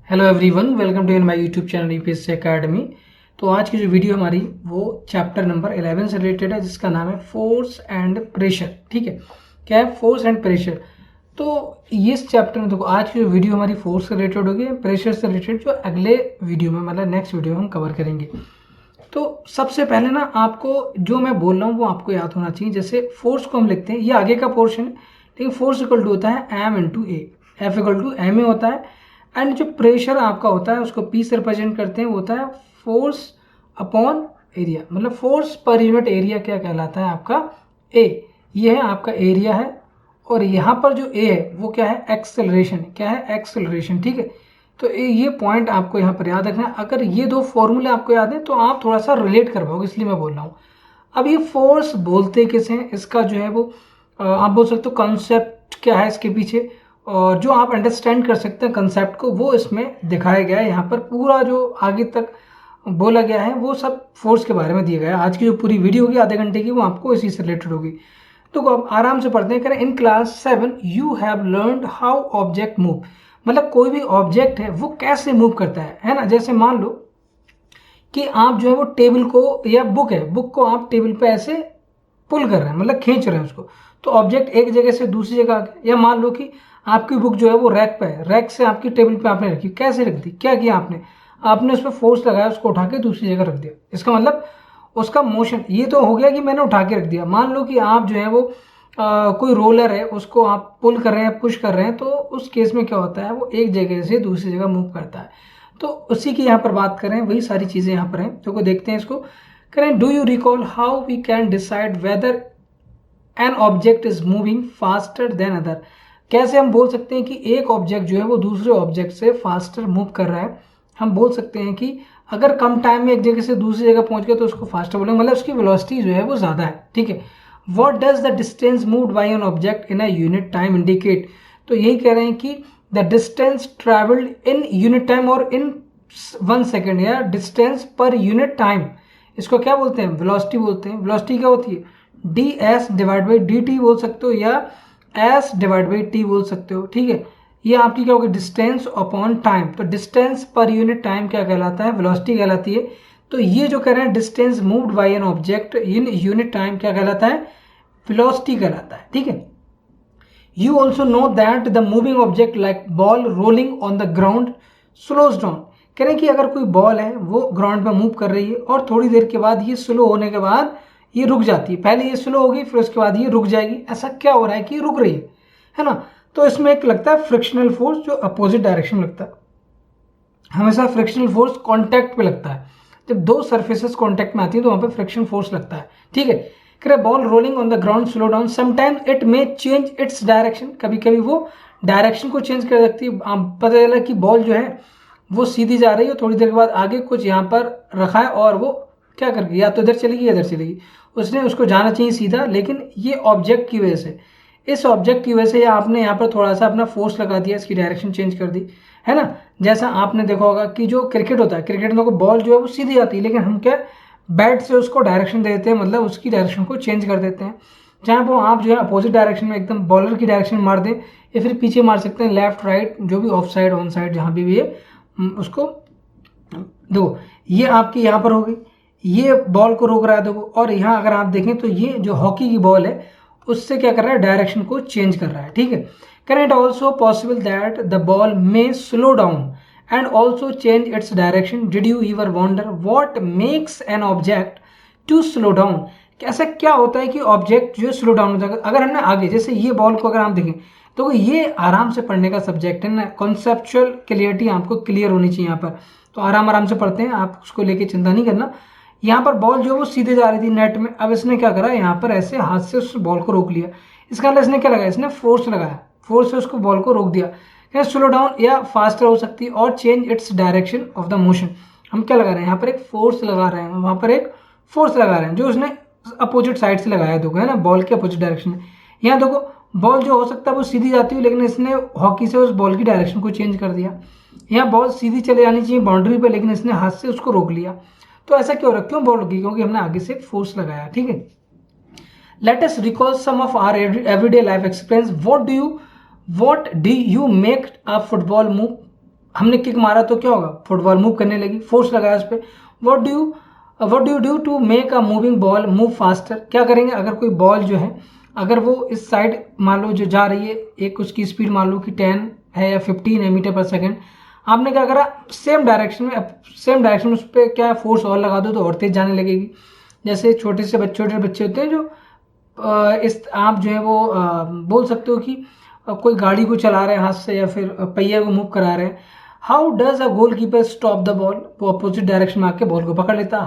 Hello everyone, welcome to my YouTube channel UPSC academy. तो आज की जो वीडियो हमारी वो चैप्टर नंबर 11 से रिलेटेड है, जिसका नाम है फोर्स एंड प्रेशर। ठीक है, क्या है फोर्स एंड प्रेशर। तो इस चैप्टर में देखो, आज की जो वीडियो हमारी फोर्स से रिलेटेड होगी, प्रेशर से रिलेटेड जो अगले वीडियो में मतलब नेक्स्ट वीडियो में हम कवर करेंगे। तो सबसे पहले ना आपको जो मैं बोल रहा हूँ वो आपको याद होना चाहिए। जैसे फोर्स को हम लिखते हैं, ये आगे का पोर्शन है, लेकिन फोर्स इक्वल टू होता है M into A, F equal to M A होता है। एंड जो प्रेशर आपका होता है उसको पी से रिप्रेजेंट करते हैं, वो होता है फोर्स अपॉन एरिया, मतलब फोर्स पर यूनिट एरिया क्या कहलाता है आपका ए। ये है आपका एरिया है, और यहाँ पर जो ए है वो क्या है एक्सेलरेशन, क्या है एक्सेलरेशन। ठीक है, तो ये पॉइंट आपको यहाँ पर याद रखना है। अगर ये दो फॉर्मूले आपको याद है तो आप थोड़ा सा रिलेट कर पाओगे, इसलिए मैं बोल रहा हूँ। अब ये फोर्स बोलते किसे हैं, इसका जो है वो आप बोल सकते हो कॉन्सेप्ट क्या है इसके पीछे, और जो आप अंडरस्टैंड कर सकते हैं कंसेप्ट को, वो इसमें दिखाया गया है। यहाँ पर पूरा जो आगे तक बोला गया है वो सब फोर्स के बारे में दिया गया है। आज की जो पूरी वीडियो होगी आधे घंटे की, वो आपको इसी से रिलेटेड होगी। तो अब आराम से पढ़ते हैं। करें in class 7 you have learned how object move, मतलब कोई भी ऑब्जेक्ट है वो कैसे मूव करता है ना। जैसे मान लो कि आप जो है वो टेबल को, या बुक है, बुक को आप टेबल पे ऐसे पुल कर रहे हैं, मतलब खींच रहे हैं उसको, तो ऑब्जेक्ट एक जगह से दूसरी जगह आ गया। या मान लो कि आपकी बुक जो है वो रैक पे है, रैक से आपकी टेबल पे आपने रखी, कैसे रख दी, क्या किया आपने, आपने उस पर फोर्स लगाया, उसको उठा के दूसरी जगह रख दिया। इसका मतलब उसका मोशन ये तो हो गया कि मैंने उठा के रख दिया। मान लो कि आप जो है वो कोई रोलर है, उसको आप पुल कर रहे हैं, पुश कर रहे हैं, तो उस केस में क्या होता है, वो एक जगह से दूसरी जगह मूव करता है। तो उसी की यहाँ पर बात करें, वही सारी चीज़ें यहाँ पर हैं, तो देखते हैं इसको। करें do you recall how we can decide whether an object is moving faster than other. कैसे हम बोल सकते हैं कि एक ऑब्जेक्ट जो है वो दूसरे ऑब्जेक्ट से फास्टर मूव कर रहा है। हम बोल सकते हैं कि अगर कम टाइम में एक जगह से दूसरी जगह पहुंच गया तो उसको फास्टर बोलेंगे, मतलब उसकी वेलोसिटी जो है वो ज़्यादा है। ठीक है, what does the distance moved by N object in a unit time indicate. तो यही कह रहे हैं कि the distance travelled in unit time और इन 1 सेकेंड, या डिस्टेंस पर यूनिट टाइम, इसको क्या बोलते हैं, वेलोसिटी बोलते हैं। वेलोसिटी क्या होती है, D S divide by D T बोल सकते हो, या एस डिवाइड बाई टी बोल सकते हो। ठीक है, ये आपकी क्या होगी, डिस्टेंस अपॉन टाइम। तो डिस्टेंस पर यूनिट टाइम क्या कहलाता है, वेलोसिटी कहलाती है। तो ये जो कह रहे हैं distance moved by N object in unit time क्या कहलाता है, वेलोसिटी कहलाता है। ठीक है, you also know that the moving object like ball rolling on the ground slows down. कह रहे हैं कि अगर कोई बॉल है वो ग्राउंड पर मूव कर रही है, और थोड़ी देर के बाद ये स्लो होने के बाद ये रुक जाती है। पहले ये स्लो होगी, फिर उसके बाद ये रुक जाएगी। ऐसा क्या हो रहा है कि ये रुक रही है ना। तो इसमें एक लगता है फ्रिक्शनल फोर्स, जो अपोजिट डायरेक्शन में लगता है। हमेशा फ्रिक्शनल फोर्स कांटेक्ट पे लगता है, जब दो सरफेसेस कांटेक्ट में आती है तो वहां पे फ्रिक्शन फोर्स लगता है। ठीक है, कह रहे ball rolling on the ground slow down, sometimes it may change its direction, कभी कभी वो डायरेक्शन को चेंज कर सकती है। पता चला कि बॉल जो है वो सीधी जा रही है, थोड़ी देर के बाद आगे कुछ यहाँ पर रखा है और वो क्या कर गई, या तो इधर चलेगी या इधर चलेगी। उसने उसको जाना चाहिए सीधा, लेकिन ये ऑब्जेक्ट की वजह से, इस ऑब्जेक्ट की वजह से आपने यहाँ पर थोड़ा सा अपना फोर्स लगा दिया, इसकी डायरेक्शन चेंज कर दी, है ना। जैसा आपने देखा होगा कि जो क्रिकेट होता है, क्रिकेट में बॉल जो है वो सीधी आती है, लेकिन हम क्या बैट से उसको डायरेक्शन दे देते हैं, मतलब उसकी डायरेक्शन को चेंज कर देते हैं। जहाँ पर आप जो है अपोजिट डायरेक्शन में एकदम बॉलर की डायरेक्शन में मार दें, या फिर पीछे मार सकते हैं, लेफ्ट राइट, जो भी ऑफ साइड ऑन साइड जहाँ भी है उसको दो। ये आपकी यहाँ पर होगी, ये बॉल को रोक रहा है देखो। और यहाँ अगर आप देखें तो ये जो हॉकी की बॉल है उससे क्या कर रहा है, डायरेक्शन को चेंज कर रहा है। ठीक है, can it also possible that the ball may slow down and also change its direction, did you ever wonder what makes an object to slow down. ऐसा क्या होता है कि ऑब्जेक्ट जो स्लो डाउन हो जाएगा। अगर हमने आगे जैसे ये बॉल को अगर आप देखें तो ये आराम से पढ़ने का सब्जेक्ट है ना, कॉन्सेप्चुअल क्लियरिटी आपको क्लियर होनी चाहिए यहाँ पर। तो आराम आराम से पढ़ते हैं, आप उसको लेके चिंता नहीं करना। यहाँ पर बॉल जो है वो सीधे जा रही थी नेट में, अब इसने क्या करा, यहाँ पर ऐसे हाथ से उस बॉल को रोक लिया। इसका मतलब इसने क्या लगाया, इसने फोर्स लगाया, फोर्स से उसको बॉल को रोक दिया। स्लो डाउन या फास्टर हो सकती है, और change its direction of the motion. हम क्या लगा रहे हैं, यहाँ पर एक फोर्स लगा रहे हैं, वहाँ पर एक फोर्स लगा रहे हैं, जो उसने अपोजिट साइड से लगाया देखो, है ना, बॉल के अपोजिट डायरेक्शन में। यहाँ देखो बॉल जो हो सकता है वो सीधी जाती है, लेकिन इसने हॉकी से उस बॉल की डायरेक्शन को चेंज कर दिया। यहाँ बॉल सीधी चले जानी चाहिए बाउंड्री पे, लेकिन इसने हाथ से उसको रोक लिया। तो ऐसा क्यों रहा, क्यों बॉल रुकी, क्योंकि हमने आगे से फोर्स लगाया। ठीक है, let us recall some of our everyday life experience. What do you make a football move, हमने किक मारा तो क्या होगा, फुटबॉल मूव करने लगी, फोर्स लगाया उस पर। What do you do to make a moving ball move faster, क्या करेंगे अगर कोई बॉल जो है अगर वो इस साइड मान लो जो जा रही है, एक उसकी स्पीड मान लो कि 10 है या 15 है मीटर पर सेकेंड, आपने क्या करा सेम डायरेक्शन में उस पर क्या फोर्स और लगा दो तो और तेज जाने लगेगी। जैसे छोटे बच्चे होते हैं जो इस आप जो है वो बोल सकते हो कि कोई गाड़ी को चला रहे हैं हाथ से या फिर पहिया को मूव करा रहे हैं। How does a goal keeper stop the ball, वो अपोजिट डायरेक्शन में आके बॉल को पकड़ लेता है।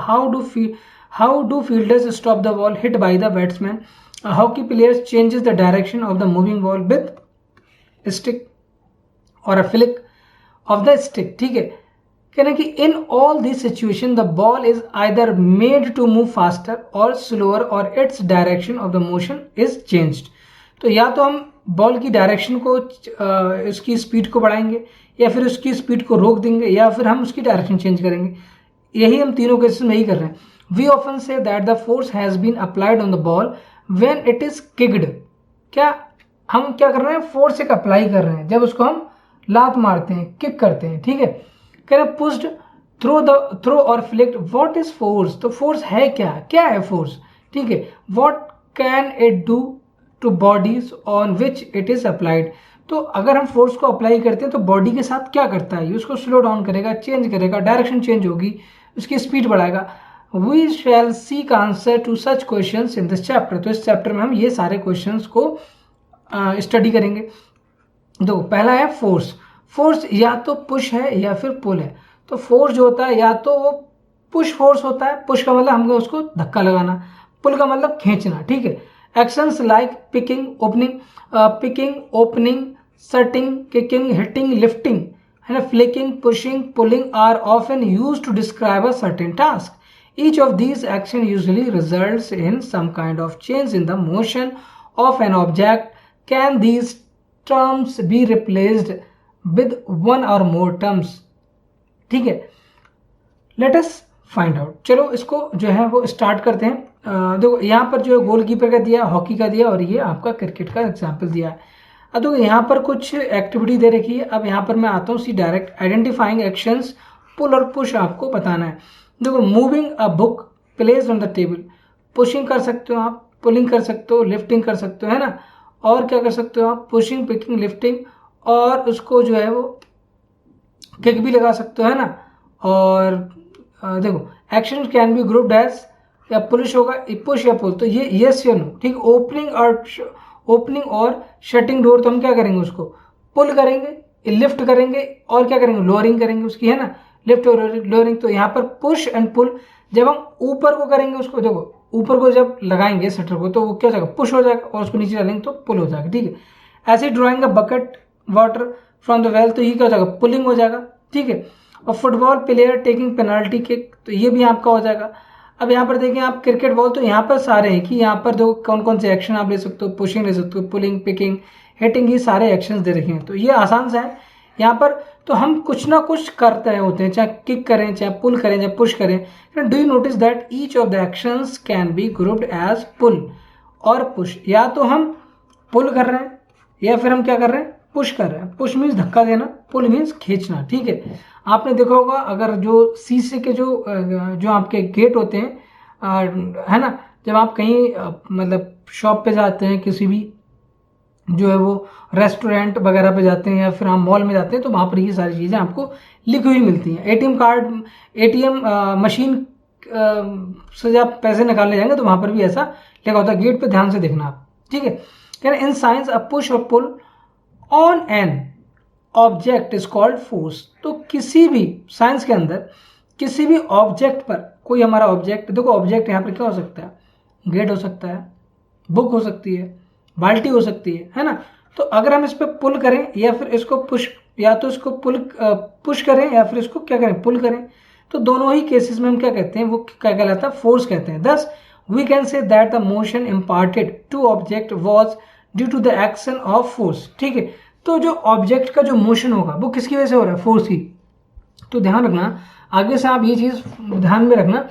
How do fielders stop the ball hit by the batsman, hockey players changes the direction of the moving ball with stick और a flick of the stick. ठीक है, कहना कि in all this situation the ball is either made to move faster और slower और its direction of the motion is changed. तो या तो हम बॉल की डायरेक्शन को उसकी स्पीड को बढ़ाएंगे या फिर उसकी स्पीड को रोक देंगे या फिर हम उसकी डायरेक्शन चेंज करेंगे। यही हम तीनों केसेस में ही कर रहे हैं। We often say that the force has been applied on the ball when it is kicked, क्या हम क्या कर रहे हैं, फोर्स एक अप्लाई कर रहे हैं जब उसको हम लात मारते हैं, किक करते हैं। ठीक है, कह रहे पुश्ड थ्रो और फ्लिक्ट, व्हाट इज फोर्स, तो फोर्स है क्या है फोर्स। ठीक है, what can it do two bodies on which it is applied, तो अगर हम फोर्स को अप्लाई करते हैं तो बॉडी के साथ क्या करता है, उसको स्लो डाउन करेगा, चेंज करेगा, डायरेक्शन चेंज होगी, उसकी स्पीड बढ़ाएगा। We shall seek answer to such questions in this chapter, तो इस चैप्टर में हम ये सारे क्वेश्चंस को स्टडी करेंगे। दो, पहला है फोर्स या तो पुश है या फिर पुल है। तो फोर्स जो होता है या तो वो पुश फोर्स होता है, पुश का मतलब हमको उसको धक्का लगाना, पुल का मतलब खींचना। ठीक है, actions like picking opening shutting kicking hitting lifting है ना, flicking pushing pulling are often used to describe a certain task. Each of these actions usually results in some kind of change in the motion of an object. Can these terms be replaced with one or more terms? ठीक है, let us find out। चलो इसको जो है वो start करते हैं। देखो यहाँ पर जो है गोलकीपर का दिया, हॉकी का दिया और ये आपका क्रिकेट का एग्जाम्पल दिया है। अब देखो यहाँ पर कुछ एक्टिविटी दे रखी है। अब यहाँ पर मैं आता हूँ सी डायरेक्ट, आइडेंटिफाइंग एक्शंस पुल और पुश आपको बताना है। देखो, moving a book placed on the table, pushing कर सकते हो आप, पुलिंग कर सकते हो, लिफ्टिंग कर सकते हो, है ना, और क्या कर सकते हो आप, पुशिंग पिकिंग लिफ्टिंग, और उसको जो है वो किक भी लगा सकते हो, है ना। और देखो, action can be grouped as, या पुलिश होगा पुश या पुल, तो ये यस या नो। ठीक, ओपनिंग और शटिंग डोर, तो हम क्या करेंगे, उसको पुल करेंगे, लिफ्ट करेंगे और क्या करेंगे, लोअरिंग करेंगे उसकी, है ना, लिफ्ट और लोअरिंग। तो यहाँ पर पुश एंड पुल, जब हम ऊपर को करेंगे उसको, देखो ऊपर को जब लगाएंगे शटर को तो वो क्या हो जाएगा, पुश हो जाएगा, और उसको नीचे डालेंगे तो पुल हो जाएगा। ठीक है, ऐसे drawing a bucket water from the well, तो ये क्या हो जाएगा, पुलिंग हो जाएगा। ठीक है, और football player taking penalty kick, तो ये भी आपका हो जाएगा। अब यहाँ पर देखें आप क्रिकेट बॉल, तो यहाँ पर सारे हैं कि यहाँ पर देखो कौन कौन से एक्शन आप ले सकते हो, पुशिंग ले सकते हो, पुलिंग पिकिंग हिटिंग, ये सारे एक्शन दे रखे हैं। तो ये आसान सा है यहाँ पर, तो हम कुछ ना कुछ करते रहे होते हैं, चाहे किक करें, चाहे पुल करें, चाहे पुश करें। Do you notice that each of the actions can be grouped as pull और पुश, या तो हम पुल कर रहे हैं या फिर हम क्या कर रहे हैं, पुश कर रहे हैं। पुश मीन्स धक्का देना, पुल मीन्स खींचना। ठीक है, आपने देखा होगा अगर जो शीशे के जो आपके गेट होते हैं, है ना, जब आप कहीं मतलब शॉप पे जाते हैं, किसी भी जो है वो रेस्टोरेंट वगैरह पे जाते हैं या फिर हम मॉल में जाते हैं, तो वहाँ पर ये सारी चीज़ें आपको लिखी हुई मिलती हैं। एटीएम मशीन से जब पैसे निकालने जाएंगे तो वहाँ पर भी ऐसा लिखा होता है, गेट पे ध्यान से देखना आप। ठीक है, कहना इन साइंस अ पुश और pull on an object is called force. तो किसी भी साइंस के अंदर किसी भी ऑब्जेक्ट पर, कोई हमारा ऑब्जेक्ट, देखो ऑब्जेक्ट यहाँ पर क्या हो सकता है, गेट हो सकता है, बुक हो सकती है, बाल्टी हो सकती है ना। तो अगर हम इस पर पुल करें या फिर इसको पुश, या तो इसको पुश करें या फिर इसको क्या करें, पुल करें, तो दोनों ही केसेस में हम क्या कहते हैं, वो क्या कहलाता है, फोर्स कहते हैं। Thus we can say that the motion imparted to object was due to the action of force. ठीक है, तो जो ऑब्जेक्ट का जो मोशन होगा वो किसकी वजह से हो रहा है, फोर्स की। तो ध्यान रखना, आगे से आप ये चीज़ ध्यान में रखना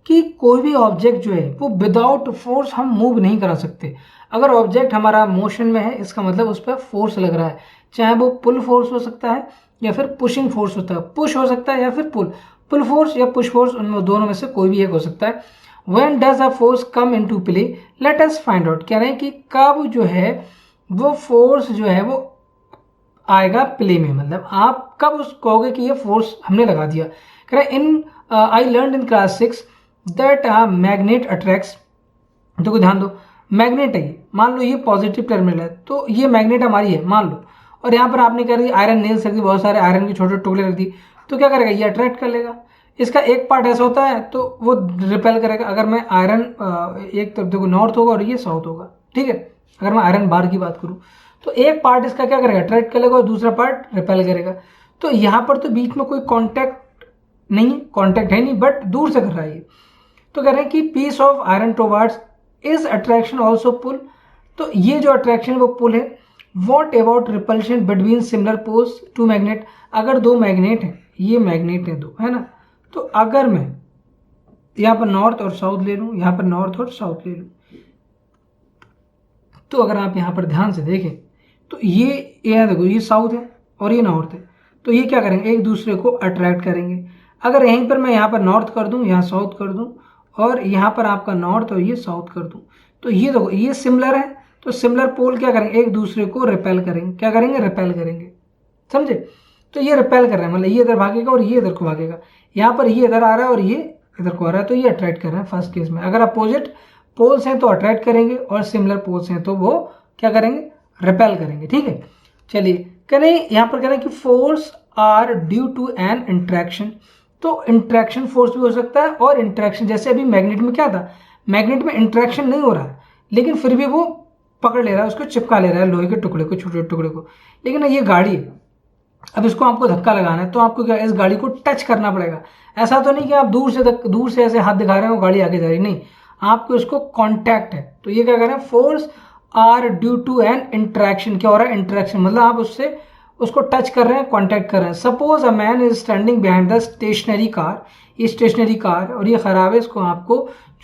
कि कोई भी ऑब्जेक्ट जो है वो विदाउट फोर्स हम मूव नहीं करा सकते। अगर ऑब्जेक्ट हमारा मोशन में है इसका मतलब उस पर फोर्स लग रहा है, चाहे वो पुल फोर्स हो सकता है या फिर पुशिंग फोर्स होता है, पुश हो सकता है या फिर पुल फोर्स या पुश फोर्स, उनमें दोनों में से कोई भी एक हो सकता है। When does a force come into play? Let us find out। कह रहे हैं कि कब जो है वो फोर्स जो है वो आएगा प्ले में, मतलब आप कब उस कहोगे कि ये फोर्स हमने लगा दिया। कह रहे हैं in I learn in class 6 that magnet attracts. देखो ध्यान दो, मैग्नेट है ये, मान लो ये पॉजिटिव टर्मिनल है तो ये मैग्नेट हमारी है मान लो, और यहाँ पर आपने कर दी आयरन नेल्स रख दी, बहुत सारे आयरन के छोटे टुकड़े रख दी, तो क्या करेगा ये अट्रैक्ट कर लेगा। इसका एक पार्ट ऐसा होता है तो वो रिपेल करेगा। अगर मैं आयरन एक तरफ देखो नॉर्थ होगा और ये साउथ होगा, ठीक है, अगर मैं आयरन बार की बात करूँ तो एक पार्ट इसका क्या करेगा अट्रैक्ट करेगा और दूसरा पार्ट रिपेल करेगा। तो यहाँ पर तो बीच में कोई कॉन्टैक्ट नहीं, कॉन्टैक्ट है नहीं, बट दूर से कर रहा है ये। तो कह रहे हैं कि piece of iron towards is attraction also pull. तो ये जो अट्रैक्शन है वो पुल है। What about repulsion between similar poles to magnet. अगर दो मैग्नेट हैं, ये मैग्नेट है दो, है ना, तो अगर मैं यहाँ पर नॉर्थ और साउथ ले लूँ, यहाँ पर नॉर्थ और साउथ ले लूँ, तो अगर आप यहाँ पर ध्यान से देखें तो ये देखो ये साउथ है और ये नॉर्थ है, तो ये क्या करेंगे एक दूसरे को अट्रैक्ट करेंगे। अगर यहीं पर मैं यहाँ पर नॉर्थ कर दूँ, यहाँ साउथ कर दूँ, और यहाँ पर आपका नॉर्थ और ये साउथ कर दूँ, तो ये देखो ये सिमिलर है, तो सिमिलर पोल क्या करेंगे एक दूसरे को रिपेल करेंगे। क्या करेंगे रिपेल करेंगे, समझे। तो ये रिपेल कर रहे हैं, मतलब ये इधर भागेगा और ये इधर को भागेगा। यहाँ पर ये इधर आ रहा है और ये इधर को आ रहा है, तो ये अट्रैक्ट कर रहे हैं फर्स्ट केस में। अगर अपोजिट पोल्स हैं तो अट्रैक्ट करेंगे और सिमिलर पोल्स हैं तो वो क्या करेंगे रिपेल करेंगे, ठीक है। चलिए करें यहाँ पर करें कि force are due to an interaction. तो इंट्रैक्शन फोर्स भी हो सकता है और इंट्रैक्शन, जैसे अभी मैग्नेट में क्या था, मैग्नेट में इंट्रैक्शन नहीं हो रहा है लेकिन फिर भी वो पकड़ ले रहा है, उसको चिपका ले रहा है लोहे के टुकड़े को, छोटे टुकड़े को। लेकिन ये गाड़ी है, अब इसको आपको धक्का लगाना है तो आपको क्या इस गाड़ी को टच करना पड़ेगा। ऐसा तो नहीं कि आप दूर से ऐसे हाथ दिखा रहे हो गाड़ी आगे जा रही, नहीं, आपको इसको कांटेक्ट है। तो ये क्या कर रहे हैं force are due to an interaction. क्या हो रहा है इंट्रैक्शन, मतलब आप उससे उसको टच कर रहे हैं, कांटेक्ट कर रहे हैं। Suppose a man is standing behind the stationary car. ये स्टेशनरी कार और ये खराब है, इसको आपको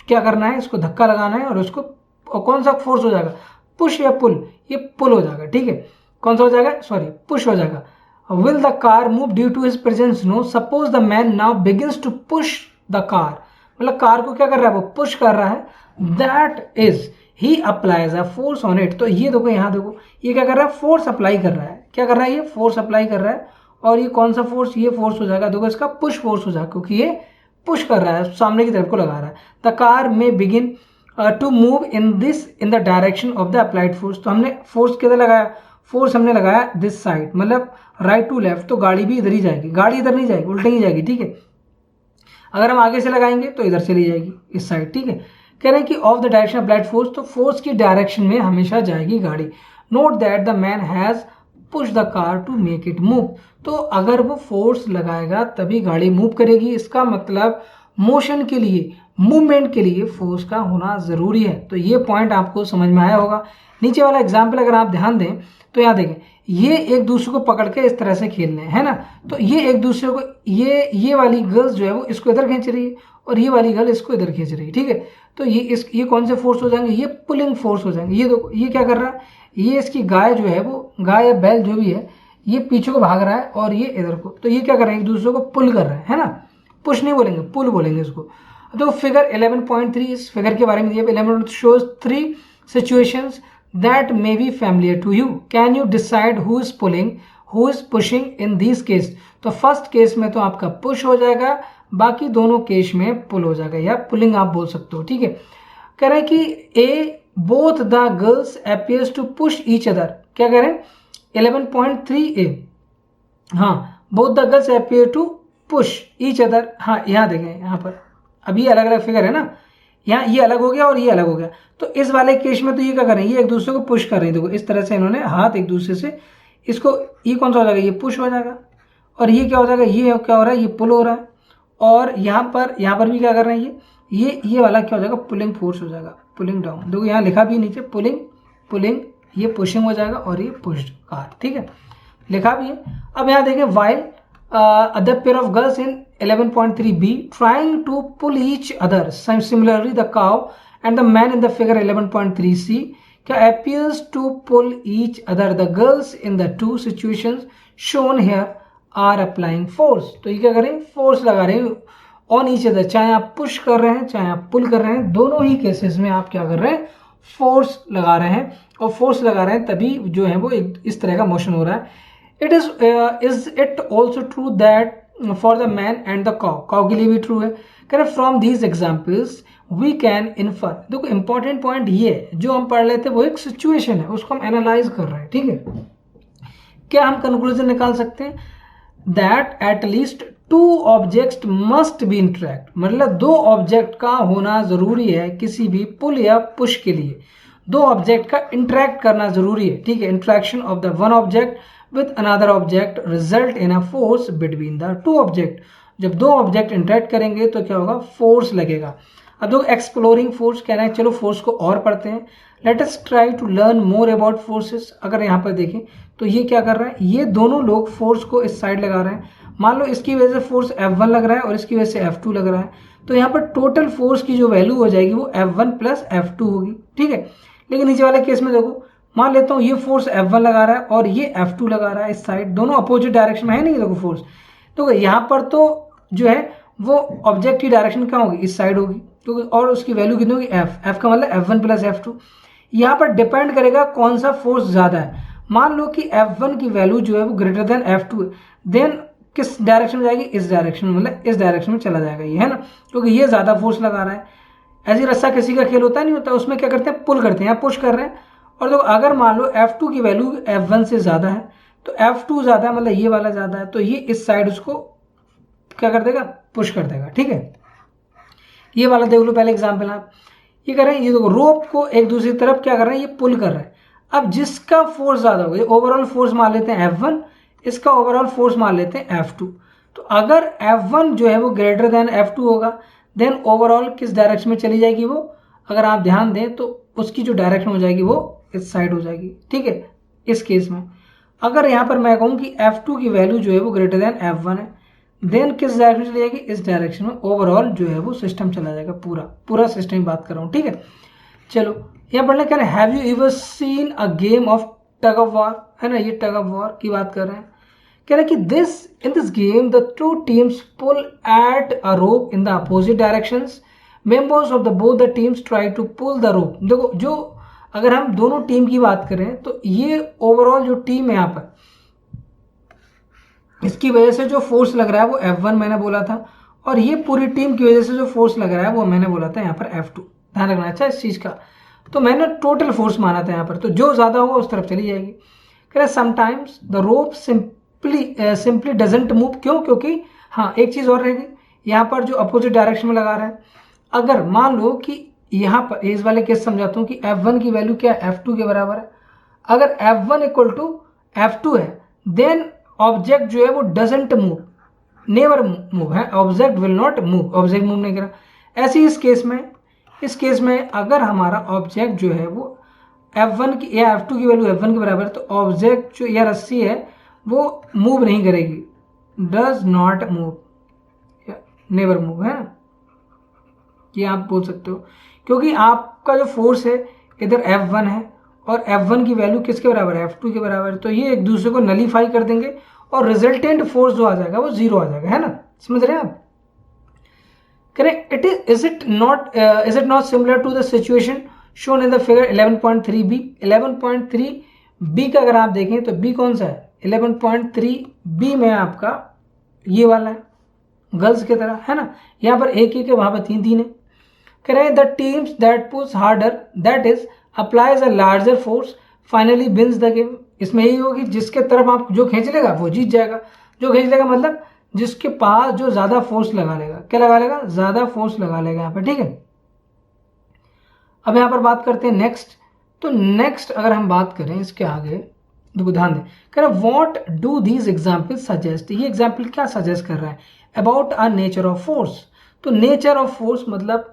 क्या करना है, इसको धक्का लगाना है और उसको, और कौन सा फोर्स हो जाएगा पुश या पुल, ये पुल हो जाएगा, ठीक है। कौन सा हो जाएगा सॉरी पुश हो जाएगा। Will the car move due to his presence? No. Suppose the man now begins to push the car. मतलब कार को क्या कर रहा है वो पुश कर रहा है। That is he applies a force on it। तो ये देखो यहाँ देखो ये क्या कर रहा है फोर्स अप्लाई कर रहा है। क्या कर रहा है ये फोर्स अप्लाई कर रहा है, और ये कौन सा फोर्स, ये फोर्स हो जाएगा देखो इसका पुश फोर्स हो जाएगा, क्योंकि ये पुश कर रहा है सामने की तरफ को लगा रहा है। The car may begin to move in the direction of the applied force. तो हमने फोर्स किधर लगाया, फोर्स हमने लगाया दिस साइड, मतलब राइट टू लेफ्ट, तो गाड़ी भी इधर ही जाएगी, गाड़ी इधर नहीं जाएगी उल्टे ही जाएगी, ठीक है। अगर हम आगे से लगाएंगे तो इधर चली जाएगी इस साइड, ठीक है। कह रहे हैं कि of the direction applied force, तो फोर्स की डायरेक्शन में हमेशा जाएगी गाड़ी। Note that the man has push the car to make it move. तो अगर वो फोर्स लगाएगा तभी गाड़ी मूव करेगी। इसका मतलब मोशन के लिए, मूवमेंट के लिए फोर्स का होना जरूरी है। तो ये पॉइंट आपको समझ में आया होगा। नीचे वाला एग्जाम्पल अगर आप ध्यान दें तो यहाँ देखें, ये एक दूसरे को पकड़ के इस तरह से खेल रहे हैं, है ना। तो ये एक दूसरे को, ये वाली गर्ल्स जो है वो इसको इधर खींच रही है और ये वाली गर्ल इसको इधर खींच रही है, ठीक है। तो ये कौन से फोर्स हो जाएंगे, ये पुलिंग फोर्स हो जाएंगे। ये देखो ये क्या कर रहा है, ये इसकी गाय जो है वो, गाय या बैल जो भी है, ये पीछे को भाग रहा है और ये इधर को, तो ये क्या कर रहे हैं एक दूसरे को पुल कर रहे हैं, है ना। पुश नहीं बोलेंगे पुल बोलेंगे इसको। तो फिगर 11.3 इस फिगर के बारे में दिया। 11 shows 3 situations that may be familiar to you. Can you decide who is pulling, who is pushing in these case? तो फर्स्ट केस में तो आपका पुश हो जाएगा, बाकी दोनों केस में पुल हो जाएगा या पुलिंग आप बोल सकते हो, ठीक है। कह रहे हैं कि a both the girls appears to push each other। क्या कह रहे हैं 11.3a, हाँ both the girls appear to push each other। हाँ यहाँ देखें, यहाँ पर अब ये अलग अलग फिगर है ना, यहाँ ये अलग हो गया और ये अलग हो गया। तो इस वाले केस में तो ये क्या कर रहे हैं, ये एक दूसरे को पुश कर रहे हैं। देखो इस तरह से इन्होंने हाथ एक दूसरे से, इसको ये कौन सा हो जाएगा, ये पुश हो जाएगा, और ये क्या हो जाएगा, ये क्या हो रहा है, ये पुल हो रहा है। और यहाँ पर भी क्या कर रहे हैं, ये वाला क्या हो जाएगा, पुलिंग फोर्स हो जाएगा, पुलिंग डाउन। देखो यहाँ लिखा भी नीचे पुलिंग, ये पुशिंग हो जाएगा और ये पुश्ड कार, ठीक है, लिखा भी है। अब यहाँ देखें while other pair of girls in 11.3b trying to pull each other. Similarly, the cow and the man in the figure 11.3c appears to pull each other. The girls in the two situations shown here are applying force. तो ये क्या कर रहे हैं, force लगा रहे हैं on each other. चाहे आप पुश कर रहे हैं चाहे आप पुल कर रहे हैं, दोनों ही केसेस में आप क्या कर रहे हैं, फोर्स लगा रहे हैं. और फोर्स लगा रहे हैं तभी जो है वो एक इस तरह का मोशन हो रहा है. It is it also true that for the man and the cow, cow के लिए भी ट्रू है. कह रहे from these examples we can infer. देखो इंपॉर्टेंट पॉइंट ये है, जो हम पढ़ लेते वो एक सिचुएशन है, उसको हम एनालाइज कर रहे हैं. ठीक है, क्या हम कंक्लूजन निकाल सकते हैं, that at least two objects must be interact. मतलब दो ऑब्जेक्ट का होना जरूरी है किसी भी पुल या पुश के लिए. दो ऑब्जेक्ट का इंटरेक्ट करना जरूरी है. ठीक है, interaction of the one object with another object result in a force between the to object. जब दो ऑब्जेक्ट इंटरेक्ट करेंगे तो क्या होगा, फोर्स लगेगा. अब देखो एक्सप्लोरिंग फोर्स कह रहे हैं, चलो फोर्स को और पढ़ते हैं. Let us try to learn more about forces. अगर यहाँ पर देखें तो ये क्या कर रहा है, ये दोनों लोग फोर्स को इस साइड लगा रहे हैं. मान लो इसकी वजह से फोर्स F1 लग रहा है और इसकी वजह से F2 लग रहा है. तो यहाँ पर टोटल फोर्स की जो वैल्यू हो जाएगी वो F1 प्लस F2 होगी. ठीक है, लेकिन नीचे वाले केस में देखो, मान लेता हूँ ये फोर्स F1 लगा रहा है और ये F2 लगा रहा है इस साइड, दोनों अपोजिट डायरेक्शन में है. नहीं देखो फोर्स, तो यहाँ पर तो जो है वो ऑब्जेक्ट की डायरेक्शन क्या होगी, इस साइड होगी. तो और उसकी वैल्यू कितनी होगी, F का मतलब F1 प्लस F2. यहाँ पर डिपेंड करेगा कौन सा फोर्स ज़्यादा है. मान लो कि F1 की वैल्यू जो है वो ग्रेटर देन F2 है, देन किस डायरेक्शन में जाएगी, इस डायरेक्शन में, मतलब इस डायरेक्शन में चला जाएगा ये, है ना, क्योंकि ये ज़्यादा फोर्स लगा रहा है. ऐसी रस्सा किसी का खेल होता नहीं होता, उसमें क्या करते हैं, पुल करते हैं या पुश कर रहे हैं. और तो अगर मान लो F2 की वैल्यू F1 से ज़्यादा है, तो F2 ज़्यादा है मतलब ये वाला ज़्यादा है, तो ये इस साइड उसको क्या कर देगा, पुश कर देगा. ठीक है, ये वाला देख लो पहले एग्जाम्पल. आप ये कर रहे हैं, ये देखो रोप को एक दूसरी तरफ क्या कर रहे हैं, ये पुल कर रहे हैं. अब जिसका फोर्स ज़्यादा होगा, ओवरऑल फोर्स मान लेते हैं F1, इसका ओवरऑल फोर्स मान लेते हैं F2. तो अगर F1 जो है वो ग्रेटर देन F2 होगा, देन ओवरऑल किस डायरेक्शन में चली जाएगी वो, अगर आप ध्यान दें तो उसकी जो डायरेक्शन हो जाएगी वो इस साइड हो जाएगी. ठीक है, इस केस में अगर यहाँ पर मैं कहूँ कि F2 की वैल्यू जो है वो ग्रेटर देन F1 है, देन किस डायरेक्शन में चली जाएगी, इस डायरेक्शन में. ओवरऑल जो है वो सिस्टम चला जाएगा, पूरा सिस्टम की बात कर रहा हूँ. ठीक है, चलो यहाँ पढ़ने कह रहे हैं, have you ever seen a game of tug of war, है ना, ये टग ऑफ वॉर की बात कर रहे हैं. कह रहे हैं कि in this game the two teams pull at a rope in the opposite directions. Members of the both the teams try to pull the rope. देखो जो अगर हम दोनों टीम की बात करें तो ये ओवरऑल जो टीम है यहाँ पर, इसकी वजह से जो फोर्स लग रहा है वो F1 मैंने बोला था, और ये पूरी टीम की वजह से जो फोर्स लग रहा है वो मैंने बोला था यहाँ पर F2. ध्यान रखना अच्छा इस चीज़ का. तो मैंने टोटल फोर्स माना था यहाँ पर, तो जो ज़्यादा होगा उस तरफ चली जाएगी. कह रहे sometimes the rope simply doesn't move. क्यों, क्योंकि हाँ एक चीज़ और रहेगी, यहाँ पर जो अपोजिट डायरेक्शन में लगा रहा है, अगर मान लो कि यहाँ पर इस वाले केस समझाता हूँ कि F1 की वैल्यू क्या है, F2 के बराबर है. अगर F1 इक्वल टू F2 है, देन ऑब्जेक्ट जो है वो डजेंट मूव, नेवर मूव है, object will not move, object move नहीं करा. ऐसे इस केस में अगर हमारा ऑब्जेक्ट जो है वो F1 की या F2 की वैल्यू F1 के बराबर है, तो ऑब्जेक्ट जो या रस्सी है वो मूव नहीं करेगी, does not move, never move, है ना, ये आप बोल सकते हो. क्योंकि आपका जो फोर्स है इधर F1 है और F1 की वैल्यू किसके बराबर है, F2 के बराबर है, तो ये एक दूसरे को नलीफाई कर देंगे और रिजल्टेंट फोर्स जो आ जाएगा वो जीरो आ जाएगा, है ना, समझ रहे हैं आप. Correct. Is it not similar to the situation shown in the figure 11.3b. 11.3b का अगर आप देखें तो b कौन सा है, 11.3b में आपका ये वाला है, गर्ल्स की तरह, है ना. यहाँ पर एक है, वहां पर तीन है. कह रहे हैं the teams that push harder that is applies a larger force finally wins the game. इसमें यही होगी, जिसके तरफ आप जो खींच लेगा वो जीत जाएगा. जो खींच लेगा मतलब जिसके पास जो ज्यादा फोर्स लगा लेगा, क्या लगा लेगा, ज्यादा फोर्स लगा लेगा यहाँ पर. ठीक है, अब यहाँ पर बात करते हैं नेक्स्ट. तो नेक्स्ट अगर हम बात करें इसके आगे, देखो ध्यान दें, कह रहा what do these example suggest. ये एग्जाम्पल क्या सजेस्ट कर रहा है, about a nature of force. तो नेचर ऑफ फोर्स मतलब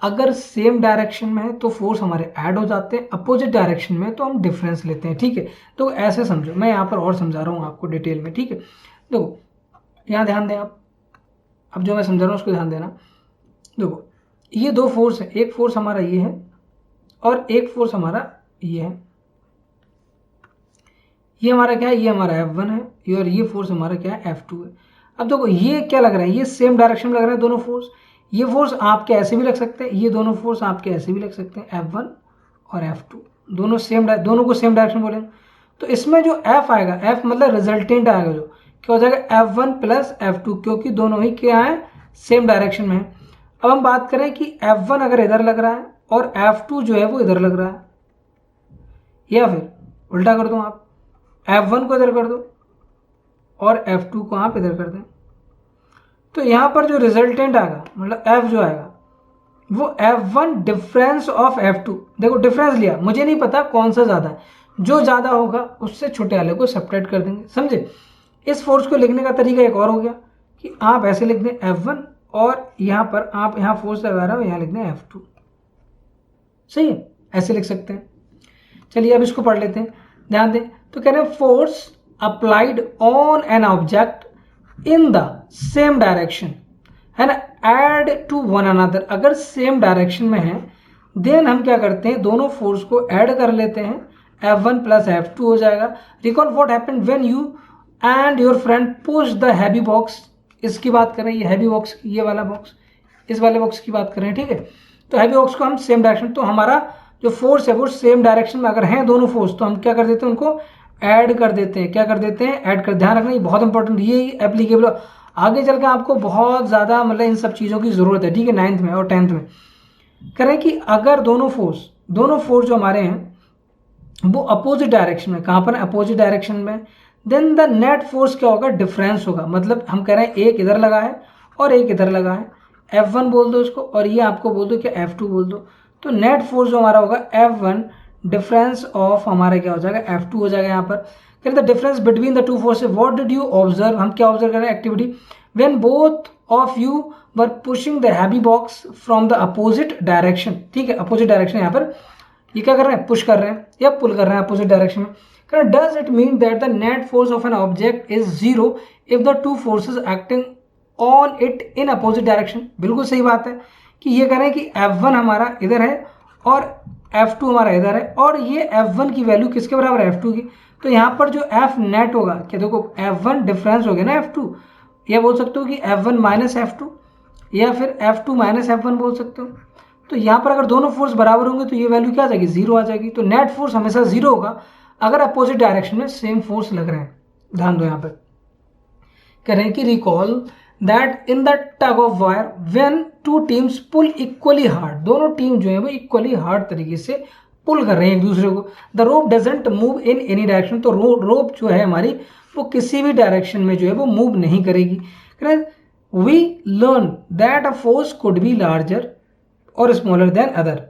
अगर सेम डायरेक्शन में है तो फोर्स हमारे ऐड हो जाते हैं, अपोजिट डायरेक्शन में तो हम डिफरेंस लेते हैं. ठीक है, तो ऐसे समझो, मैं यहाँ पर और समझा रहा हूँ आपको डिटेल में. ठीक है, देखो यहाँ ध्यान दें आप, अब जो मैं समझा रहा हूँ उसको ध्यान देना। देखो ये दो फोर्स है, एक फोर्स हमारा ये है और एक फोर्स हमारा ये है। ये हमारा क्या है, ये हमारा F1 है और ये फोर्स हमारा क्या है, F2 है। अब देखो ये क्या लग रहा है, ये सेम डायरेक्शन में लग रहा है दोनों फोर्स। ये फोर्स आपके ऐसे भी लग सकते हैं, ये दोनों फोर्स आपके ऐसे भी लग सकते हैं, F1 और F2 दोनों दोनों को सेम डायरेक्शन बोलेंगे। तो इसमें जो F आएगा, F मतलब रिजल्टेंट आएगा, जो क्या हो जाएगा F1 प्लस F2, क्योंकि दोनों ही क्या है, सेम डायरेक्शन में है। अब हम बात करें कि F1 अगर इधर लग रहा है और F2 जो है वो इधर लग रहा है, या फिर उल्टा कर दो आप, F1 को इधर कर दो और F2 को आप इधर कर दें, तो यहाँ पर जो रिजल्टेंट आएगा मतलब F जो आएगा वो F1 डिफरेंस ऑफ F2। देखो डिफरेंस लिया, मुझे नहीं पता कौन सा ज़्यादा है, जो ज़्यादा होगा उससे छोटे वाले को सेपरेट कर देंगे, समझे। इस फोर्स को लिखने का तरीका एक और हो गया कि आप ऐसे लिख दें F1 और यहाँ पर आप यहाँ फोर्स लगा रहे हो, यहाँ लिख दें F2, सही है, ऐसे लिख सकते हैं। चलिए अब इसको पढ़ लेते हैं, ध्यान दें। तो कह रहे हैं force applied on an object in the same direction है ना, एड टू वन अनदर। अगर सेम डायरेक्शन में है देन हम क्या करते हैं, दोनों फोर्स को ऐड कर लेते हैं, F1 प्लस F2 हो जाएगा। Recall what happened when you and your friend push the heavy box. इसकी बात करें, ये हैवी बॉक्स, ये वाला बॉक्स, इस वाले बॉक्स की बात करें, ठीक है। तो हैवी बॉक्स को हम सेम डायरेक्शन, तो हमारा जो फोर्स है वो सेम डायरेक्शन में अगर हैं दोनों फोर्स, तो हम क्या कर देते हैं, उनको ऐड कर देते हैं। क्या कर देते हैं, ऐड कर। ध्यान रखना ये बहुत इंपॉर्टेंट, ये एप्लीकेबल आगे चल के आपको बहुत ज़्यादा मतलब इन सब चीज़ों की ज़रूरत है, ठीक है, 9th में और 10th में। करें कि अगर दोनों फोर्स जो हमारे हैं वो अपोजिट डायरेक्शन में, कहाँ पर अपोजिट डायरेक्शन में, देन द नेट फोर्स क्या होगा, डिफरेंस होगा। मतलब हम कह रहे हैं एक इधर लगा है और एक इधर लगा है, F1 बोल दो इसको और ये आपको बोल दो कि F2 बोल दो। तो नेट फोर्स जो हमारा होगा F1 डिफरेंस ऑफ हमारा क्या हो जाएगा, F2 हो जाएगा। यहाँ पर the difference between the two forces, what did you observe, हम क्या ऑब्जर्व कर रहे हैं, activity when both of you were pushing the heavy box from the opposite direction, ठीक है, अपोजिट डायरेक्शन। यहाँ पर ये क्या कर रहे हैं, पुश कर रहे हैं या पुल कर रहे हैं अपोजिट डायरेक्शन में। Does it mean that the net force of an object is zero if the two forces acting on it in opposite direction. बिल्कुल सही बात है कि ये कह रहे हैं कि F1 हमारा इधर है और F2 हमारा इधर है और ये F1 की वैल्यू किसके बराबर है, F2 की। तो यहाँ पर जो F नेट होगा, क्या देखो F1 डिफरेंस हो गया ना F2, या बोल सकते हो कि F1 माइनस F2 या फिर F2 माइनस F1 बोल सकते हो। तो यहाँ पर अगर दोनों फोर्स बराबर होंगे तो ये वैल्यू क्या आ जाएगी, जीरो आ जाएगी। तो नेट फोर्स हमेशा जीरो होगा अगर अपोजिट डायरेक्शन में सेम फोर्स लग रहे हैं। ध्यान दो, यहाँ पर कह रहे हैं कि recall that in the tug of war when two teams pull equally hard, दोनों टीम जो है वो इक्वली हार्ड तरीके से पुल कर रहे हैं एक दूसरे को। The rope doesn't move in any direction, तो रोप जो है हमारी वो किसी भी डायरेक्शन में जो है वो मूव नहीं करेगी। We learn that a force could be larger और स्मॉलर देन अदर,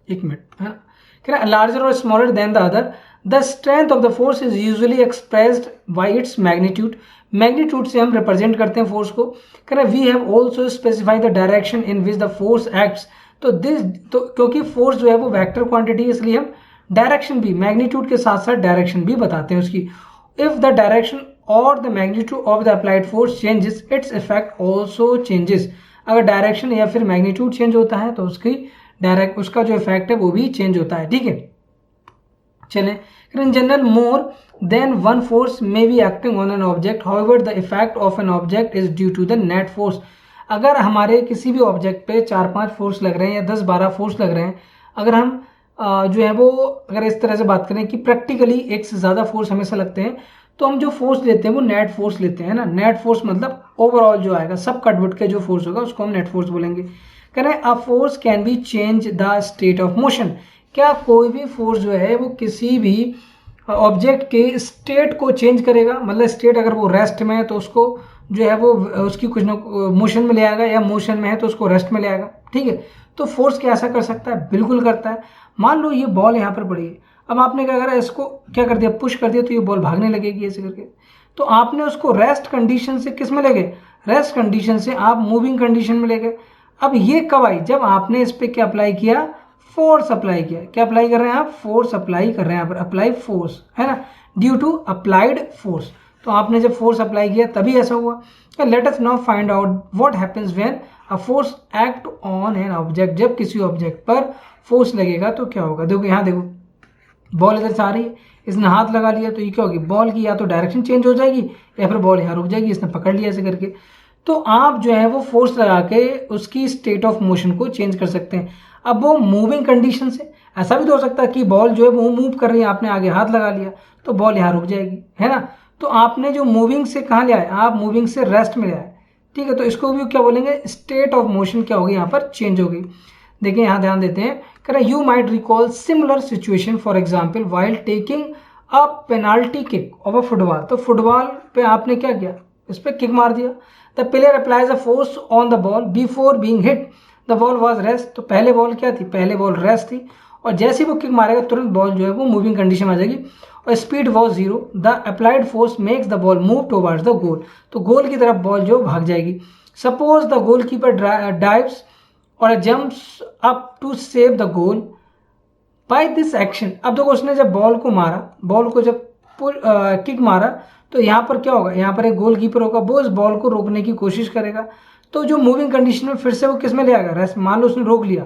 एक मिनट, है ना, लार्जर और smaller than the other. The strength of the force is usually expressed by its magnitude, magnitude से हम रिप्रेजेंट करते हैं फोर्स को। We have also specify the direction in which the force acts, तो क्योंकि फोर्स जो है वो वेक्टर क्वांटिटी है इसलिए हम डायरेक्शन भी मैग्नीट्यूड के साथ साथ डायरेक्शन भी बताते हैं उसकी। इफ द डायरेक्शन और the magnitude of the applied force changes its effect also changes, अगर डायरेक्शन या फिर मैग्नीट्यूड चेंज होता है तो उसका जो इफेक्ट है वो भी चेंज होता है, ठीक है। चलें, in general more than one force may be acting on an object, however the effect of an object is due to the net force. अगर हमारे किसी भी ऑब्जेक्ट पे 4-5 फोर्स लग रहे हैं या 10-12 फोर्स लग रहे हैं, अगर हम जो है वो अगर इस तरह से बात करें कि प्रैक्टिकली एक से ज़्यादा फोर्स हमेशा लगते हैं, तो हम जो फोर्स लेते हैं वो नेट फोर्स लेते हैं ना। नेट फोर्स मतलब ओवरऑल जो आएगा सब कटवट के जो फोर्स होगा उसको हम नेट फोर्स बोलेंगे। कह रहे हैं a force can B change the state of motion, क्या कोई भी फोर्स जो है वो किसी भी ऑब्जेक्ट के स्टेट को चेंज करेगा। मतलब स्टेट अगर वो रेस्ट में है तो उसको जो है वो उसकी कुछ ना मोशन में ले आएगा, या मोशन में है तो उसको रेस्ट में ले आएगा, ठीक है। तो फोर्स क्या ऐसा कर सकता है, बिल्कुल करता है। मान लो ये बॉल यहाँ पर पड़ी है, अब आपने क्या करा, इसको क्या कर दिया, पुश कर दिया, तो ये बॉल भागने लगेगी ऐसे करके। तो आपने उसको रेस्ट कंडीशन से किस में ले गए, रेस्ट कंडीशन से आप मूविंग कंडीशन में ले गए। अब ये कब आई, जब आपने इस पर क्या अप्लाई किया, फोर्स अप्लाई किया। क्या अप्लाई कर रहे हैं आप, फोर्स अप्लाई कर रहे हैं यहाँ पर, अप्लाई फोर्स, है ना, ड्यू टू अप्लाइड फोर्स। तो आपने जब फोर्स अप्लाई किया तभी ऐसा हुआ। Let us now find out what happens when a force act on an object. जब किसी ऑब्जेक्ट पर फोर्स लगेगा तो क्या होगा। देखो यहाँ देखो, बॉल इधर से आ रही है, इसने हाथ लगा लिया तो ये क्या होगी, बॉल की या तो डायरेक्शन चेंज हो जाएगी या फिर बॉल यहाँ रुक जाएगी, इसने पकड़ लिया ऐसे करके। तो आप जो है वो फोर्स लगा के उसकी स्टेट ऑफ मोशन को चेंज कर सकते हैं। अब वो मूविंग कंडीशन से ऐसा भी तो हो सकता है कि बॉल जो है वो मूव कर रही है, आपने आगे हाथ लगा लिया तो बॉल यहाँ रुक जाएगी, है ना। तो आपने जो मूविंग से कहाँ ले आए, आप मूविंग से रेस्ट में ले आए, ठीक है। तो इसको भी क्या बोलेंगे, स्टेट ऑफ मोशन क्या होगी, यहाँ पर चेंज होगी। देखिए यहाँ ध्यान देते हैं, कह रहे you might recall similar situation for example while taking a penalty kick of a football. तो फुटबॉल पे आपने क्या किया, इस पर किक मार दिया। The player applies a force on the ball before being hit, the ball was rest. तो पहले बॉल क्या थी, पहले बॉल रेस्ट थी, और जैसे ही वो किक मारेगा तुरंत बॉल जो है वो मूविंग कंडीशन में आ जाएगी, और speed was zero. The applied force makes the ball move towards the goal. तो गोल की तरफ बॉल जो भाग जाएगी। Suppose the goal keeper dives और jumps up to save the goal by this action. अब देखो उसने जब बॉल को मारा, बॉल को जब किक मारा तो यहाँ पर क्या होगा, यहाँ पर एक गोल कीपर होगा, वो इस बॉल को रोकने की कोशिश करेगा। तो जो मूविंग कंडीशन में फिर से वो किस में ले आएगा, रेस्ट। मान लो उसने रोक लिया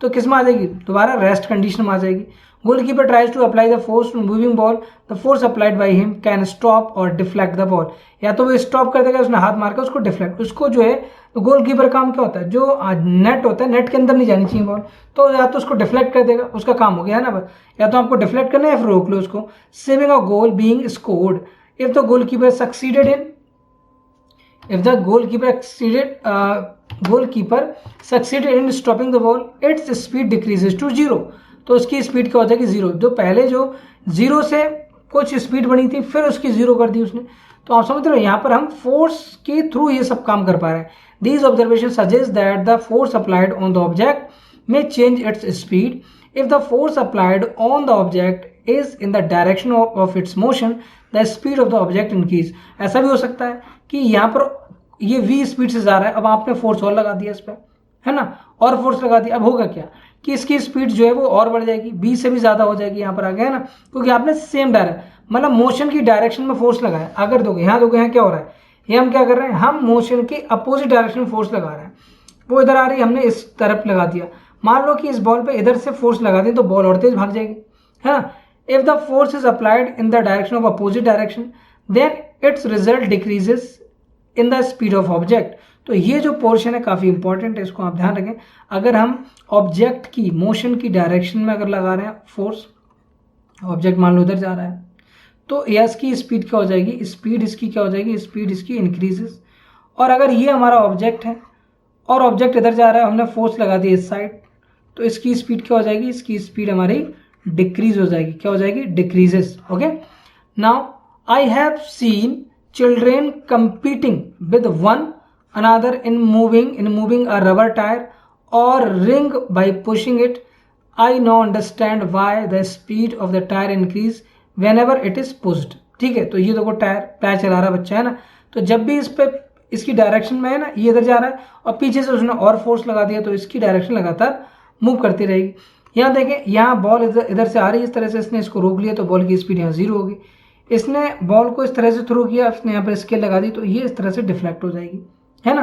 तो किस में आ जाएगी, दोबारा रेस्ट कंडीशन में आ जाएगी। Goalkeeper tries to apply the force to moving ball, the force applied by him can stop और डिफ्लेक्ट द बॉल। या तो वो स्टॉप कर देगा, उसने हाथ मार के उसको डिफ्लेक्ट, उसको जो है तो गोलकीपर काम क्या होता है, जो नेट होता है नेट के अंदर नहीं जानी चाहिए बॉल, तो या तो उसको डिफ्लेक्ट कर देगा, उसका काम हो गया है ना। या तो आपको डिफ्लेक्ट करना है या फिर रोक लो उसको। Saving a goal being scored if the goalkeeper succeeded in, if the goalkeeper succeeded in stopping the ball, its speed decreases to 0। तो उसकी स्पीड क्या हो जाएगी, जीरो। जो पहले जो जीरो से कुछ स्पीड बनी थी फिर उसकी जीरो कर दी उसने। तो आप समझ रहे हो, यहाँ पर हम फोर्स के थ्रू ये सब काम कर पा रहे हैं। These observation suggest that the force applied on the object में change its speed if the force applied on the object is in the direction of its motion, the speed of the object increase. ऐसा भी हो सकता है कि यहाँ पर ये v स्पीड से जा रहा है, अब आपने फोर्स और लगा दिया इस पर, है ना, और फोर्स लगा दिया, अब होगा क्या कि इसकी स्पीड जो है वो और बढ़ जाएगी, v से भी ज्यादा हो जाएगी यहाँ पर आ गया, है ना, क्योंकि आपने सेम डायरेक्ट मतलब मोशन की डायरेक्शन में फोर्स लगाया। अगर दोगे यहाँ क्या हो रहा है, ये हम क्या कर रहे हैं, हम मोशन के अपोजिट डायरेक्शन में फोर्स लगा रहे हैं। वो इधर आ रही है, हमने इस तरफ लगा दिया। मान लो कि इस बॉल पे इधर से फोर्स लगा दें तो बॉल और तेज भाग जाएगी, है ना। If the force is applied in the direction of opposite direction then its result decreases in the speed of object. तो ये जो पोर्शन है काफी इंपॉर्टेंट है, इसको आप ध्यान रखें। अगर हम ऑब्जेक्ट की मोशन की डायरेक्शन में अगर लगा रहे हैं फोर्स, ऑब्जेक्ट मान लो इधर जा रहा है, तो एस की स्पीड क्या हो जाएगी, स्पीड इसकी क्या हो जाएगी, स्पीड इसकी इंक्रीजेस। और अगर ये हमारा ऑब्जेक्ट है और ऑब्जेक्ट इधर जा रहा है, हमने फोर्स लगा दी इस साइड, तो इसकी स्पीड क्या हो जाएगी, इसकी स्पीड हमारी डिक्रीज हो जाएगी, क्या हो जाएगी, decreases. Okay, now I have seen children competing with one another in moving a rubber tire or ring by pushing it. I now understand why the speed of the tire increase whenever it is pushed। ठीक है, तो ये देखो tyre चला रहा बच्चा, है ना, तो जब भी इस पे इसकी डायरेक्शन में है ना, ये इधर जा रहा है और पीछे से उसने और फोर्स लगा दिया तो इसकी डायरेक्शन लगातार मूव करती रहेगी। यहाँ देखें, यहाँ बॉल इधर से आ रही है, इस तरह से इसने इसको रोक लिया तो बॉल की स्पीड यहाँ जीरो होगी। इसने बॉल को इस तरह से थ्रो किया, इसने यहाँ पर स्केल लगा दी तो ये इस तरह से डिफ्लेक्ट हो जाएगी, है ना।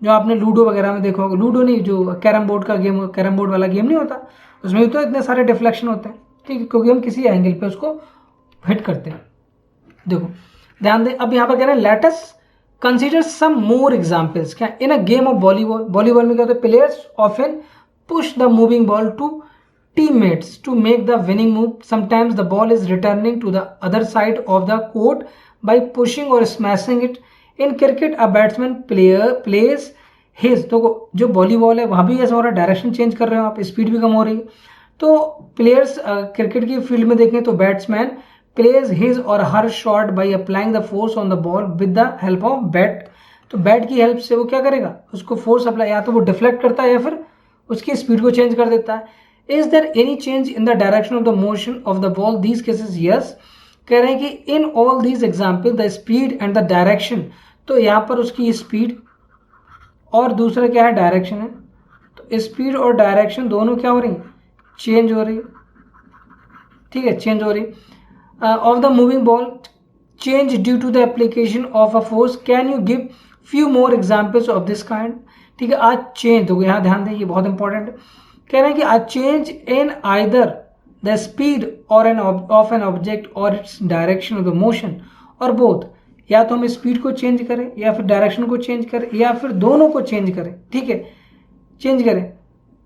जो आपने लूडो वगैरह में देखा होगा, लूडो नहीं, जो कैरम बोर्ड का गेम, कैरम बोर्ड वाला गेम नहीं होता, उसमें भी तो इतने सारे डिफ्लेक्शन होते हैं, ठीक है, क्योंकि हम किसी एंगल पे उसको हिट करते हैं। देखो ध्यान दें, अब यहाँ पर कह रहे हैं let us consider some more examples. क्या, in a game of volleyball, volleyball में क्या होता है, players often push the moving ball to teammates to make the winning move. Sometimes the ball is returning to the other side of the court by pushing or smashing it. In cricket, a batsman plays his, तो जो volleyball है वहाँ भी ऐसा हो रहा है, direction change कर रहे हो आप, स्पीड भी कम हो रही है। तो प्लेयर्स क्रिकेट की फील्ड में देखें तो बैट्समैन प्लेज हिज और her shot by applying the force on the ball with the help of bat. तो बैट की हेल्प से वो क्या करेगा, उसको फोर्स अप्लाई, या तो वो डिफ्लेक्ट करता है या फिर उसकी स्पीड को चेंज कर देता है। Is there any change in the direction of the motion of the ball? These cases yes। कह रहे हैं कि in all these examples the speed and the direction, तो यहाँ पर उसकी स्पीड और दूसरा क्या है, डायरेक्शन है, तो स्पीड और डायरेक्शन दोनों क्या हो रही है, चेंज हो रही है, ठीक है, चेंज हो रही of the moving ball change due to the application of a force. Can you give few more examples of this kind? ठीक है, आज चेंज, तो यहाँ ध्यान दें, ये बहुत इंपॉर्टेंट है. कह रहे हैं कि a change in either the speed or of an object or its direction of the motion or both. या तो हम स्पीड को चेंज करें या फिर डायरेक्शन को चेंज करें या फिर दोनों को चेंज करें. ठीक है, चेंज करें.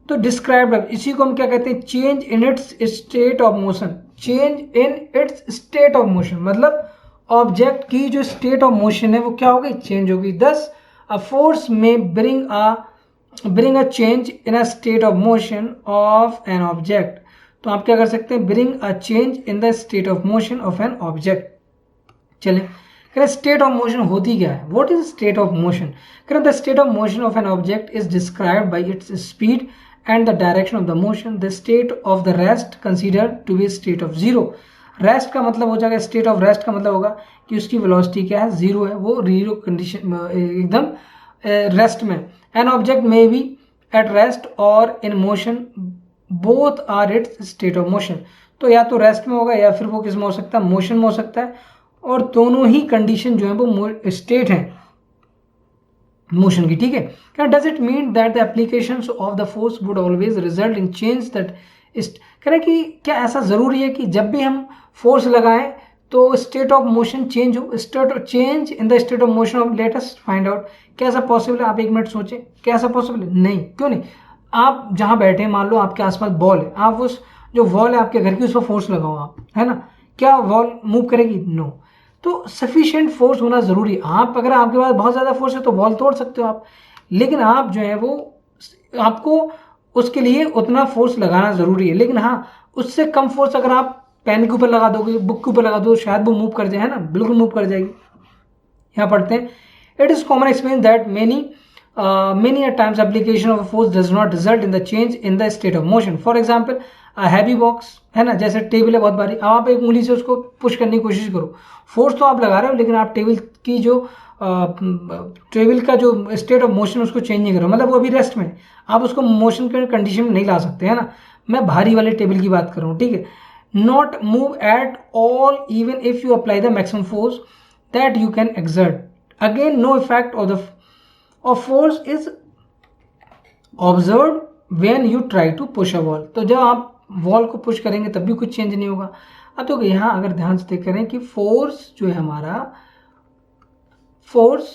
तो डिस्क्राइब्ड, इसी को हम क्या कहते हैं, change in its state of motion. Change in its state of motion मतलब ऑब्जेक्ट की जो स्टेट ऑफ मोशन है वो क्या हो गई, चेंज हो गई. दस अ फोर्स में bring a change in a state of motion of an object. तो आप क्या कर सकते हैं, bring a change in the state of motion of an object. चले, करें स्टेट ऑफ मोशन होती क्या है, what is state of motion? करें the state of motion of an object is described by its speed and the direction of the motion. The state of the rest considered to be state of zero. Rest का मतलब हो जाएगा, state of rest का मतलब होगा कि उसकी velocity क्या है, जीरो है, वो जीरो कंडीशन एकदम रेस्ट में. An object may be at rest और in motion, both are its state of motion. तो या तो रेस्ट में होगा या फिर वो किस में हो सकता है, मोशन में हो सकता है, और दोनों ही कंडीशन जो है वो स्टेट है मोशन की. ठीक है, क्या does it mean that the applications of the force would always result in change that. कह रहे कि क्या ऐसा जरूरी है कि जब भी हम फोर्स लगाएं तो स्टेट ऑफ मोशन चेंज हो, state of change in the state of motion of. Let us find out, क्या ऐसा पॉसिबल है? आप एक मिनट सोचें, क्या ऐसा पॉसिबल है? नहीं. क्यों नहीं? आप जहां बैठे, मान लो आपके आसपास बॉल है, आप उस जो वॉल है आपके घर की, उस पर फोर्स लगाओ आप, है ना, क्या वॉल मूव करेगी? नो. तो सफिशिएंट फोर्स होना जरूरी है. आप अगर आपके पास बहुत ज्यादा फोर्स है तो वॉल तोड़ सकते हो आप, लेकिन आप जो है वो आपको उसके लिए उतना फोर्स लगाना जरूरी है. लेकिन हाँ, उससे कम फोर्स अगर आप पेन के ऊपर लगा दोगे, बुक के ऊपर लगा दो, शायद वो मूव कर जाए, है ना, बिल्कुल मूव कर जाएगी. यहाँ पढ़ते हैं, it is common experience that many a times application of a force does not result in the change in the state of motion. For example, a heavy box, है ना, जैसे टेबल है बहुत भारी, अब आप एक उंगली से उसको पुश करने की कोशिश करो, फोर्स तो आप लगा रहे हो लेकिन आप टेबल की जो टेबल का जो स्टेट ऑफ मोशन उसको चेंज नहीं करो, मतलब वो अभी रेस्ट में, आप उसको मोशन के कंडीशन में नहीं ला सकते, है ना. मैं भारी वाले टेबल की बात कर रहा हूँ. ठीक है, not move at all even if you apply the maximum force that you can exert. Again no effect of force is observe when you try to push a wall. तो जब आप वॉल को पुश करेंगे तब भी कुछ change नहीं होगा. अब तो यहाँ अगर ध्यान से देख करें कि फोर्स जो है हमारा, force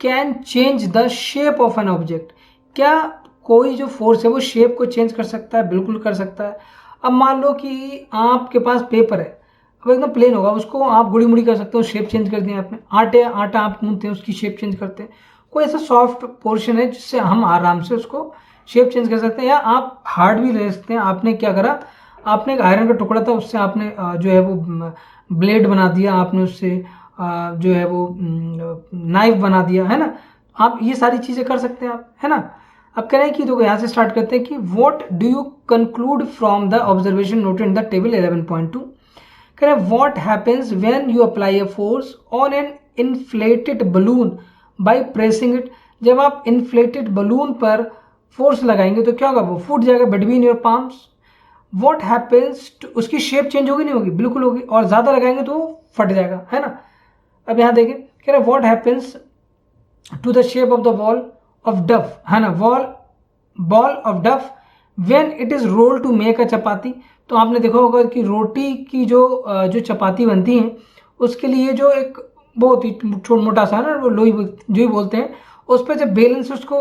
can change the shape of an object. क्या कोई जो फोर्स है वो शेप को चेंज कर सकता है? बिल्कुल कर सकता है. अब मान लो कि आपके पास पेपर है, अब एकदम प्लेन होगा, उसको आप गुड़ी मुड़ी कर सकते हो, शेप चेंज कर दिया आपने. आटा आप गूंथते हैं, उसकी शेप चेंज करते हैं. कोई ऐसा सॉफ्ट पोर्शन है जिससे हम आराम से उसको शेप चेंज कर सकते हैं, या आप हार्ड भी ले सकते हैं. आपने क्या करा, आपने एक आयरन का टुकड़ा था, उससे आपने जो है वो ब्लेड बना दिया, आपने उससे जो है वो नाइफ बना दिया, है ना. आप ये सारी चीज़ें कर सकते हैं आप, है ना. अब कह रहे हैं कि देखो यहाँ से स्टार्ट करते हैं कि what do you conclude from the observation noted in the table 11.2. कह रहे हैं what happens when you apply a force on an inflated balloon by pressing it. जब आप इन्फ्लेटेड बलून पर फोर्स लगाएंगे तो क्या होगा, वो फूट जाएगा between your palms. What happens, उसकी शेप चेंज होगी नहीं होगी? बिल्कुल होगी, और ज्यादा लगाएंगे तो फट जाएगा, है ना. अब यहाँ देखें, कह रहे what happens to the shape of the ball of dough, है ना, ball of dough when it is roll to make a chapati. तो आपने देखा होगा कि रोटी की जो चपाती बनती है उसके लिए जो एक बहुत ही मोटा सा ना वो लोई जो ही बोलते हैं, उस पर जब बेलन से उसको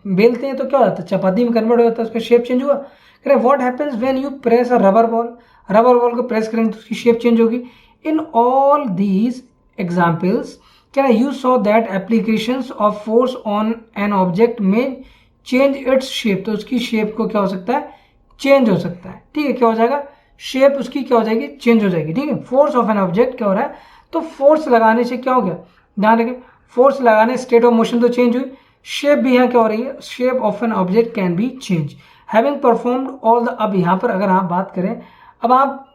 बेलते हैं तो क्या होता है, चपाती में कन्वर्ट हो जाता है, उसका शेप चेंज हुआ. कह रहे what happens when you press a rubber ball को प्रेस करेंगे तो उसकी शेप चेंज होगी. इन ऑल दीज एग्जाम्पल्स क्या you saw that applications of force on an object में चेंज इट्स शेप. तो उसकी शेप को क्या हो सकता है, चेंज हो सकता है. ठीक है, क्या हो जाएगा, शेप उसकी क्या हो जाएगी, चेंज हो जाएगी. ठीक है, फोर्स ऑफ एन ऑब्जेक्ट क्या हो रहा है, तो फोर्स लगाने से क्या हो गया, ध्यान रखें, फोर्स लगाने स्टेट ऑफ मोशन तो चेंज हुई, शेप भी यहाँ क्या हो रही है, shape of an object can be change having performed all the. अब यहाँ पर अगर आप बात करें, अब आप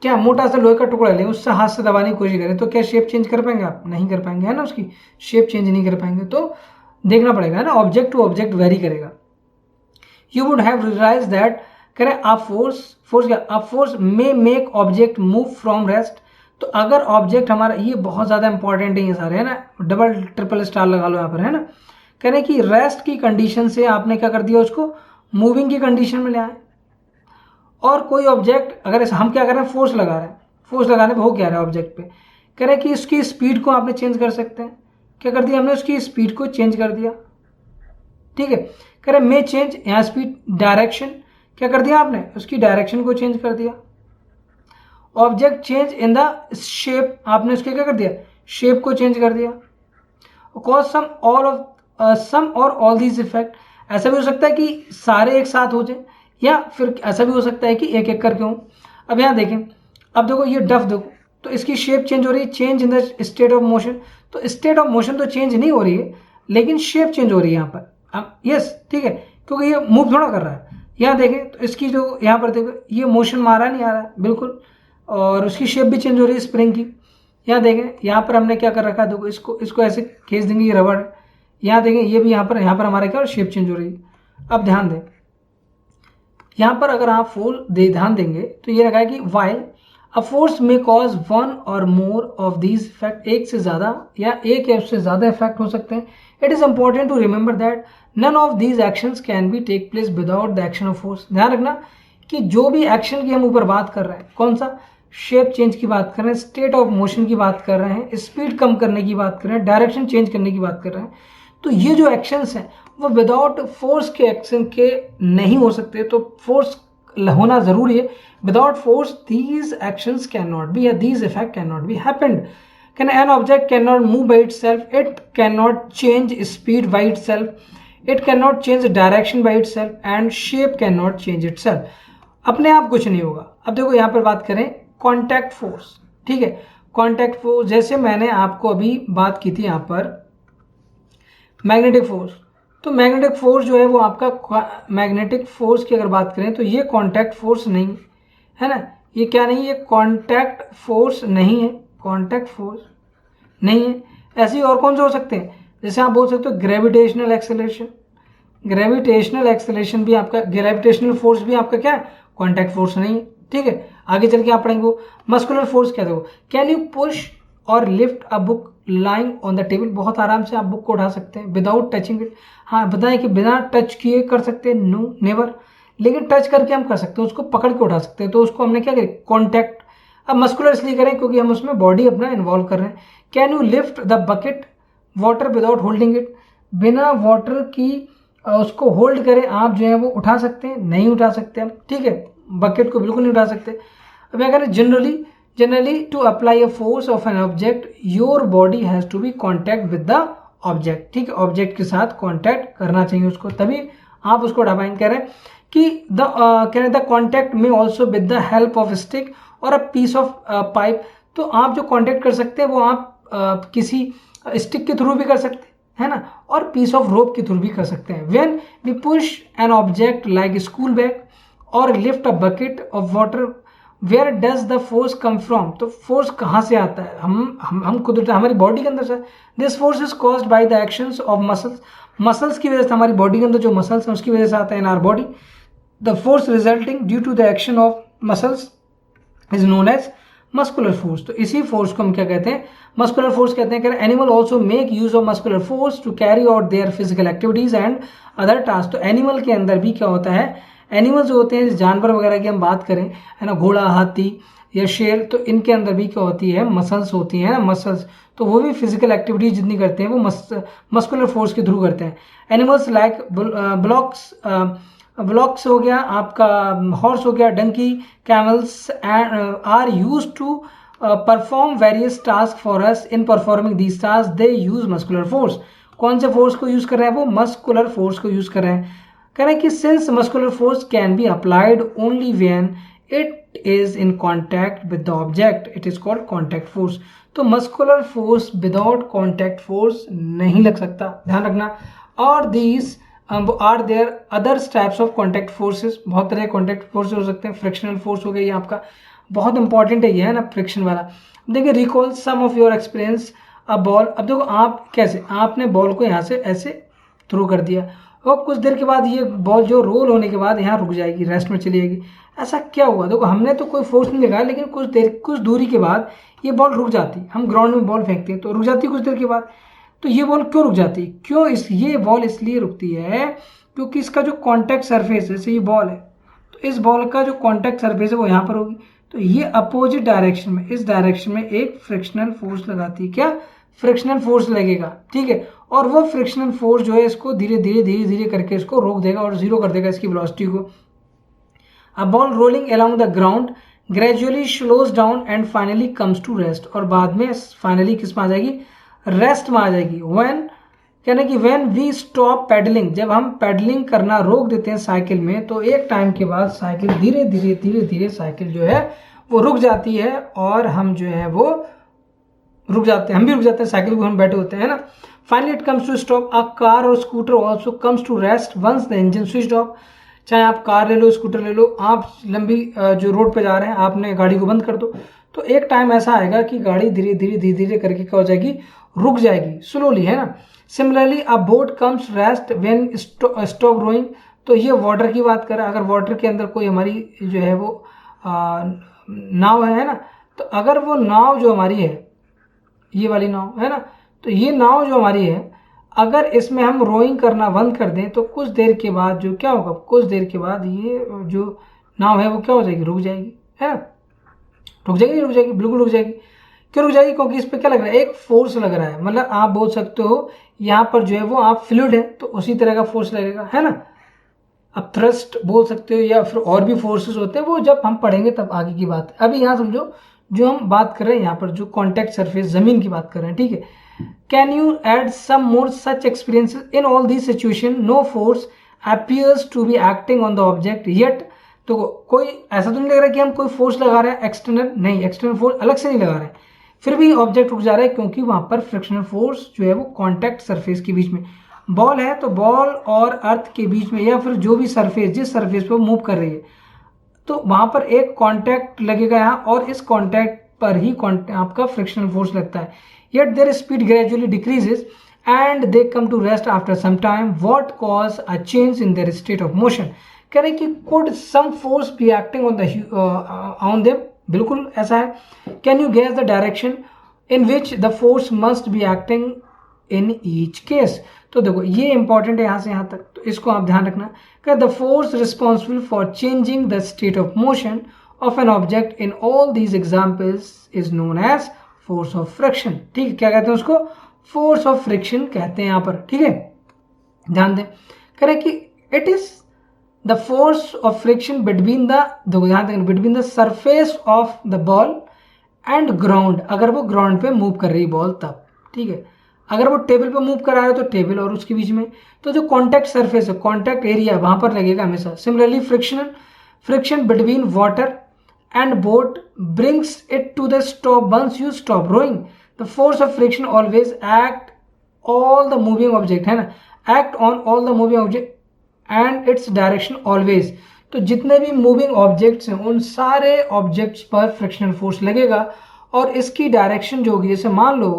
क्या मोटा सा लोहे का टुकड़ा लें, उससे हाथ से दबाने की कोशिश करें तो क्या शेप चेंज कर पाएंगे आप? नहीं कर पाएंगे, है ना, उसकी शेप चेंज नहीं कर पाएंगे. तो देखना पड़ेगा, है ना, ऑब्जेक्ट टू ऑब्जेक्ट वेरी करेगा. You would have realise that, करें आप फोर्स क्या, आप force may make object move from rest. तो अगर ऑब्जेक्ट हमारा, ये बहुत ज़्यादा इंपॉर्टेंट है ये सारे, है ना, डबल ट्रिपल स्टार लगा लो यहाँ पर, है ना। कह रहे हैं कि रेस्ट की कंडीशन से आपने क्या कर दिया, उसको मूविंग की कंडीशन में ले आए। और कोई ऑब्जेक्ट अगर हम क्या कर रहे हैं, फोर्स लगा रहे हैं, फोर्स लगाने पे हो क्या रहा है ऑब्जेक्ट पे, कह रहे हैं कि उसकी स्पीड को आपने चेंज कर सकते हैं। क्या कर दिया हमने, उसकी स्पीड को चेंज कर दिया, ठीक है। कह रहे मे चेंज, यहाँ स्पीड डायरेक्शन, क्या कर दिया आपने, उसकी डायरेक्शन को चेंज कर दिया। Object change in the shape, आपने उसके क्या कर दिया, शेप को चेंज कर दिया। Cause some all of some और ऑल दीज इफेक्ट, ऐसा भी हो सकता है कि सारे एक साथ हो जाए, या फिर ऐसा भी हो सकता है कि एक एक करके हो। अब यहाँ देखें, अब देखो ये डफ देखो, तो इसकी शेप चेंज हो रही है, change in the state of motion. तो स्टेट ऑफ मोशन तो चेंज नहीं हो रही है, लेकिन शेप चेंज हो रही है यहाँ पर। अब यस, ठीक है, क्योंकि ये मूव थोड़ा कर रहा है। यहाँ देखें तो इसकी जो यहाँ पर देखो, ये मोशन मारा नहीं आ रहा है बिल्कुल, और उसकी शेप भी चेंज हो रही है स्प्रिंग की। यहाँ देखें, यहाँ पर हमने क्या कर रखा है, देखो इसको ऐसे खींच देंगे, ये रबड़ है। यहाँ देखें, ये भी यहाँ पर हमारे क्या शेप चेंज हो रही है। अब ध्यान दें, यहाँ पर अगर आप ध्यान देंगे तो ये लगा है कि वाइल अ फोर्स में कॉज वन और मोर ऑफ दीज इफेक्ट, एक से ज़्यादा या एक या उससे ज़्यादा इफेक्ट हो सकते हैं। It is important to remember that none of these actions can be take place without the action of force. ध्यान रखना कि जो भी एक्शन की हम ऊपर बात कर रहे हैं, कौन सा, शेप चेंज की बात कर रहे हैं, स्टेट ऑफ मोशन की बात कर रहे हैं, स्पीड कम करने की बात कर रहे हैं, डायरेक्शन चेंज करने की बात कर रहे हैं, तो ये जो एक्शंस हैं वो विदाउट फोर्स के एक्शन के नहीं हो सकते। तो फोर्स होना जरूरी है। Without force these actions can not be, या these effect can not be happened. Can an object can not move by itself, it can not change speed by itself, it can not change direction by itself, and shape can not change itself. अपने आप कुछ नहीं होगा। अब देखो यहाँ पर बात करें कॉन्टैक्ट फोर्स, ठीक है। कॉन्टैक्ट फोर्स, जैसे मैंने आपको अभी बात की थी यहाँ पर मैग्नेटिक फोर्स, तो मैग्नेटिक फोर्स जो है वो आपका, मैग्नेटिक फोर्स की अगर बात करें तो ये कॉन्टैक्ट फोर्स नहीं है ना, ये क्या नहीं है, कॉन्टैक्ट फोर्स नहीं है, कॉन्टैक्ट फोर्स नहीं है। ऐसे ही और कौन से हो सकते हैं, जैसे आप बोल सकते हो ग्रेविटेशनल एक्सेलरेशन, ग्रेविटेशनल एक्सेलरेशन भी आपका, ग्रेविटेशनल फोर्स भी आपका क्या है, कॉन्टैक्ट फोर्स नहीं है, ठीक है। आगे चल के आप पढ़ेंगे मस्कुलर फोर्स क्या देखो, कैन यू पुश और lift a book lying on the table, बहुत आराम से आप बुक को उठा सकते हैं विदाउट टचिंग इट। हाँ बताएं कि बिना टच किए कर सकते हैं, नो नेवर, लेकिन टच करके हम कर सकते हैं, उसको पकड़ के उठा सकते हैं, तो उसको हमने क्या करें, कॉन्टैक्ट। अब मस्कुलर इसलिए करें क्योंकि हम उसमें बॉडी अपना इन्वॉल्व कर रहे हैं। Can you lift the bucket water without holding it, बिना वाटर की उसको होल्ड करें आप जो है वो उठा सकते हैं, नहीं उठा सकते हम, ठीक है, बकेट को बिल्कुल नहीं उठा सकते। अब क्या करें, generally to apply a force of an object your body has to be contact with the object, ठीक है, ऑब्जेक्ट के साथ कॉन्टैक्ट करना चाहिए उसको, तभी आप उसको डिफाइन करें कि द कॉन्टैक्ट में also with the help of stick और अ पीस ऑफ पाइप। तो आप जो कॉन्टैक्ट कर सकते हैं वो आप किसी स्टिक के थ्रू भी कर सकते हैं, है ना, और पीस ऑफ रोप के थ्रू भी कर सकते हैं। When we push an object like school bag और lift a bucket of water, where does the force come from, तो फोर्स कहाँ से आता है, हम खुद हमारी बॉडी के अंदर से। This force is caused by the actions of muscles, muscles की वजह से, हमारी बॉडी के अंदर जो मसल्स हैं उसकी वजह से आता है in our body. The force resulting due to the action of muscles is known as muscular force. तो इसी फोर्स को हम क्या कहते हैं, मस्कुलर फोर्स कहते हैं। Animal also make use of muscular force to carry out their physical activities and other task. तो एनिमल के अंदर भी क्या होता है, एनिमल्स जो होते हैं, जानवर वगैरह की हम बात करें, है ना, घोड़ा, हाथी या शेर, तो इनके अंदर भी क्या होती है, मसल्स होती हैं ना, मसल्स, तो वो भी फिजिकल एक्टिविटीज जितनी करते हैं वो मस्कुलर फोर्स के थ्रू करते हैं। एनिमल्स लाइक ब्लॉक्स हो गया आपका, हॉर्स हो गया, donkey, camels are use to perform various task for us. In performing these task they use muscular force. कौन से फोर्स को यूज कर रहे हैं, वो मस्कुलर फोर्स को यूज कर रहे हैं। कह रहे हैं कि since muscular force can be applied only when it is in contact with the object, it is called contact force. तो muscular force without contact force नहीं लग सकता, ध्यान रखना। और these are there other types of contact forces, बहुत तरह के कॉन्टैक्ट फोर्स हो सकते हैं। फ्रिक्शनल फोर्स हो गया, ये आपका बहुत इंपॉर्टेंट है, ये है ना फ्रिक्शन वाला। देखिए, recall some of your experience a ball. अब देखो आप कैसे, आपने बॉल को यहाँ से ऐसे थ्रो कर दिया और कुछ देर के बाद ये बॉल जो रोल होने के बाद यहाँ रुक जाएगी, रेस्ट में चली जाएगी। ऐसा क्या हुआ? देखो हमने तो कोई फोर्स नहीं लगाया, लेकिन कुछ दूरी के बाद ये बॉल रुक जाती। हम ग्राउंड में बॉल फेंकते हैं तो रुक जाती कुछ देर के बाद। तो ये बॉल क्यों रुक जाती? ये बॉल इसलिए रुकती है क्योंकि इसका जो कॉन्टैक्ट सरफेस है, जैसे ये बॉल है तो इस बॉल का जो कॉन्टैक्ट सरफेस है वो यहाँ पर होगी, तो ये अपोजिट डायरेक्शन में, इस डायरेक्शन में एक फ्रिक्शनल फोर्स लगाती है। क्या? फ्रिक्शनल फोर्स लगेगा, ठीक है। और वो फ्रिक्शनल फोर्स जो है इसको धीरे धीरे करके इसको रोक देगा और जीरो कर देगा इसकी वेलोसिटी को। A ball rolling along the ground gradually slows down and finally comes to rest, और बाद में फाइनली किस में आ जाएगी? रेस्ट में आ जाएगी। व्हेन वी स्टॉप पेडलिंग, जब हम पेडलिंग करना रोक देते हैं साइकिल में, तो एक टाइम के बाद साइकिल धीरे धीरे साइकिल जो है वो रुक जाती है, और हम जो है वो रुक जाते हैं, हम भी रुक जाते हैं, साइकिल को हम बैठे होते हैं ना। Finally it comes to stop. A car और scooter also comes to rest once the engine switched off. चाहे आप कार ले लो, स्कूटर ले लो, आप लंबी जो रोड पे जा रहे हैं, आपने गाड़ी को बंद कर दो, तो एक टाइम ऐसा आएगा कि गाड़ी धीरे धीरे करके क्या हो जाएगी? रुक जाएगी, स्लोली, है ना। Similarly a boat comes rest when stop rowing. तो ये वाटर की बात करें, अगर वाटर के अंदर कोई हमारी जो है वो नाव है ना, तो अगर वो नाव जो हमारी है, ये वाली नाव है ना, तो ये नाव जो हमारी है, अगर इसमें हम रोइंग करना बंद कर दें तो कुछ देर के बाद जो क्या होगा? कुछ देर के बाद ये जो नाव है वो क्या हो जाएगी? रुक जाएगी, है ना। रुक जाएगी, बिल्कुल रुक जाएगी। क्यों रुक जाएगी? क्योंकि इस पर क्या लग रहा है? एक फोर्स लग रहा है। मतलब आप बोल सकते हो यहाँ पर जो है वो आप फ्लूइड है तो उसी तरह का फोर्स लगेगा, है ना। अब थ्रस्ट बोल सकते हो, या फिर और भी फोर्सेस होते हैं, वो जब हम पढ़ेंगे तब आगे की बात है। अभी यहाँ समझो जो हम बात कर रहे हैं यहाँ पर जो कॉन्टैक्ट सरफेस जमीन की बात कर रहे हैं, ठीक है। Can you add some more such experiences? In all this situation no force appears to be acting on the object yet. तो कोई ऐसा तो नहीं लग रहा कि हम कोई फोर्स लगा रहे हैं एक्सटर्नल, नहीं, एक्सटर्नल फोर्स अलग से नहीं लगा रहे हैं, फिर भी ऑब्जेक्ट रुक जा रहा है क्योंकि वहां पर फ्रिक्शनल फोर्स जो है वो कॉन्टैक्ट सरफेस के बीच में, बॉल है तो बॉल और अर्थ के बीच में, या फिर जो भी सरफेस जिस सरफेस पर मूव कर रही है, तो वहां पर एक कॉन्टैक्ट लगेगा यहाँ, और इस कॉन्टैक्ट पर ही आपका फ्रिक्शनल फोर्स लगता है। Yet their speed gradually decreases and they come to rest after some time. What cause a change in their state of motion? कह रहे कि could some force be acting on them? बिल्कुल ऐसा है। Can you guess the direction in which the force must be acting in each case? तो देखो ये important है यहाँ से यहाँ तक, तो इसको आप ध्यान रखना। The force responsible for changing the state of motion of an object in all these examples is known as force of friction. ठीक है, क्या कहते हैं उसको? फोर्स ऑफ फ्रिक्शन कहते हैं यहाँ पर, ठीक है, ध्यान दें। कह रहे कि it is the force of friction between the, ध्यान दें, between the surface of the ball and ground, अगर वो ग्राउंड पे मूव कर रही बॉल तब, ठीक है। अगर वो टेबल पे मूव कर रहा है तो टेबल और उसके बीच में, तो जो कॉन्टैक्ट सरफेस है, कॉन्टैक्ट एरिया वहां पर लगेगा हमेशा। Similarly friction between water and boat brings it to the stop once you stop rowing. The force of friction always act all the moving object, है ना, act on all the moving object and its direction always. तो जितने भी moving objects हैं उन सारे objects पर frictional force लगेगा, और इसकी डायरेक्शन जो होगी, जैसे मान लो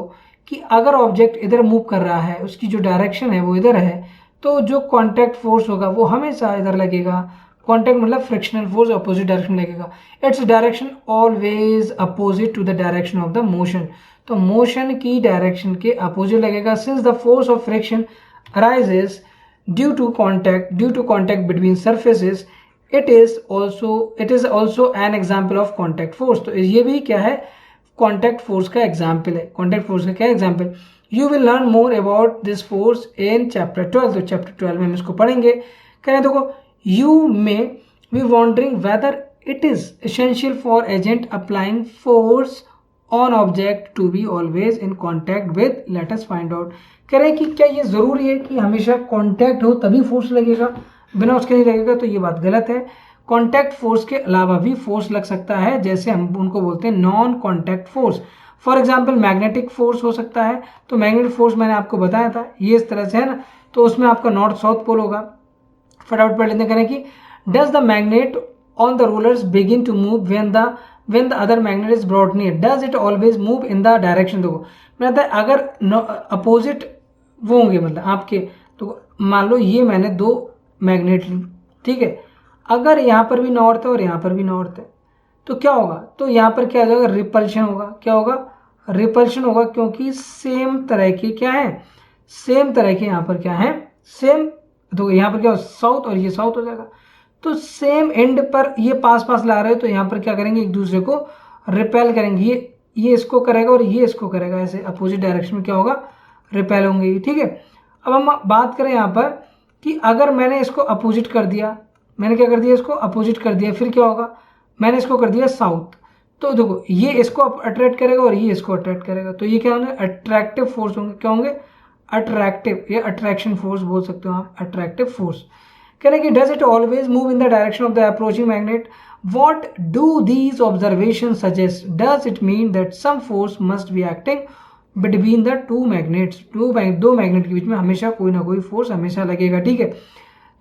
कि अगर ऑब्जेक्ट इधर मूव कर रहा है, उसकी जो डायरेक्शन है वो इधर है, तो जो कॉन्टैक्ट फोर्स होगा वो हमेशा इधर लगेगा। कॉन्टैक्ट मतलब फ्रिक्शनल फोर्स अपोजिट डायरेक्शन लगेगा। Its direction always opposite to the direction of the motion, तो मोशन की डायरेक्शन के अपोजिट लगेगा। Since the force of friction arises due to contact between surfaces, it is also an example of contact force. तो ये भी क्या है? Contact force का एग्जाम्पल है। कॉन्टैक्ट फोर्स का क्या example? You will learn more about this force in chapter 12। तो चैप्टर 12 में हम इसको पढ़ेंगे। कह रहे देखो, you may be wondering whether it is essential for agent applying force on object to be always in contact with, let us find out। कह रहे हैं कि क्या ये जरूरी है कि हमेशा कांटेक्ट हो तभी फोर्स लगेगा, बिना उसके नहीं लगेगा? तो ये बात गलत है। कांटेक्ट फोर्स के अलावा भी फोर्स लग सकता है, जैसे हम उनको बोलते हैं non contact force. For example magnetic force हो सकता है। तो मैग्नेटिक फोर्स मैंने आपको बताया था, ये इस तरह से है ना, तो उसमें आपका नॉर्थ साउथ पोल होगा। फटाफट पढ़ लेते हैं कि does the magnet on the rollers begin to move when the other magnet is brought near, does it always move in the direction? देखो मतलब अगर अपोजिट वो होंगे, मतलब आपके तो मान लो ये मैंने 2 मैग्नेट ली, ठीक है। अगर यहाँ पर भी नॉर्थ है और यहाँ पर भी नॉर्थ है तो क्या होगा, तो यहाँ पर क्या हो जाएगा, रिपल्शन होगा। क्या होगा, रिपल्शन होगा, क्योंकि सेम तरह के क्या है, सेम तरह के यहाँ पर क्या है, सेम। तो यहाँ पर क्या हो, साउथ और ये साउथ हो जाएगा। तो सेम एंड पर ये पास पास ला रहे हो तो यहाँ पर क्या करेंगे, एक दूसरे को रिपेल करेंगे। ये इसको करेगा और ये इसको करेगा, ऐसे अपोजिट डायरेक्शन में क्या होगा, रिपेल होंगे, ठीक है। अब हम बात करें यहाँ पर कि अगर मैंने इसको अपोजिट कर दिया, मैंने क्या कर दिया, इसको अपोजिट कर दिया, फिर क्या होगा, मैंने इसको कर दिया साउथ, तो देखो ये इसको अट्रैक्ट करेगा और ये इसको अट्रैक्ट करेगा, तो ये क्या होंगे, अट्रैक्टिव फोर्स होंगे। क्या होंगे, अट्रैक्टिव, ये अट्रैक्शन फोर्स बोल सकते हो आप, अट्रैक्टिव फोर्स। कह रहे कि does it always move in the direction of the approaching magnet, what do these observation suggest, does it mean that some force must be acting between the two magnets, दो magnet के बीच में हमेशा कोई ना कोई फोर्स हमेशा लगेगा, ठीक है।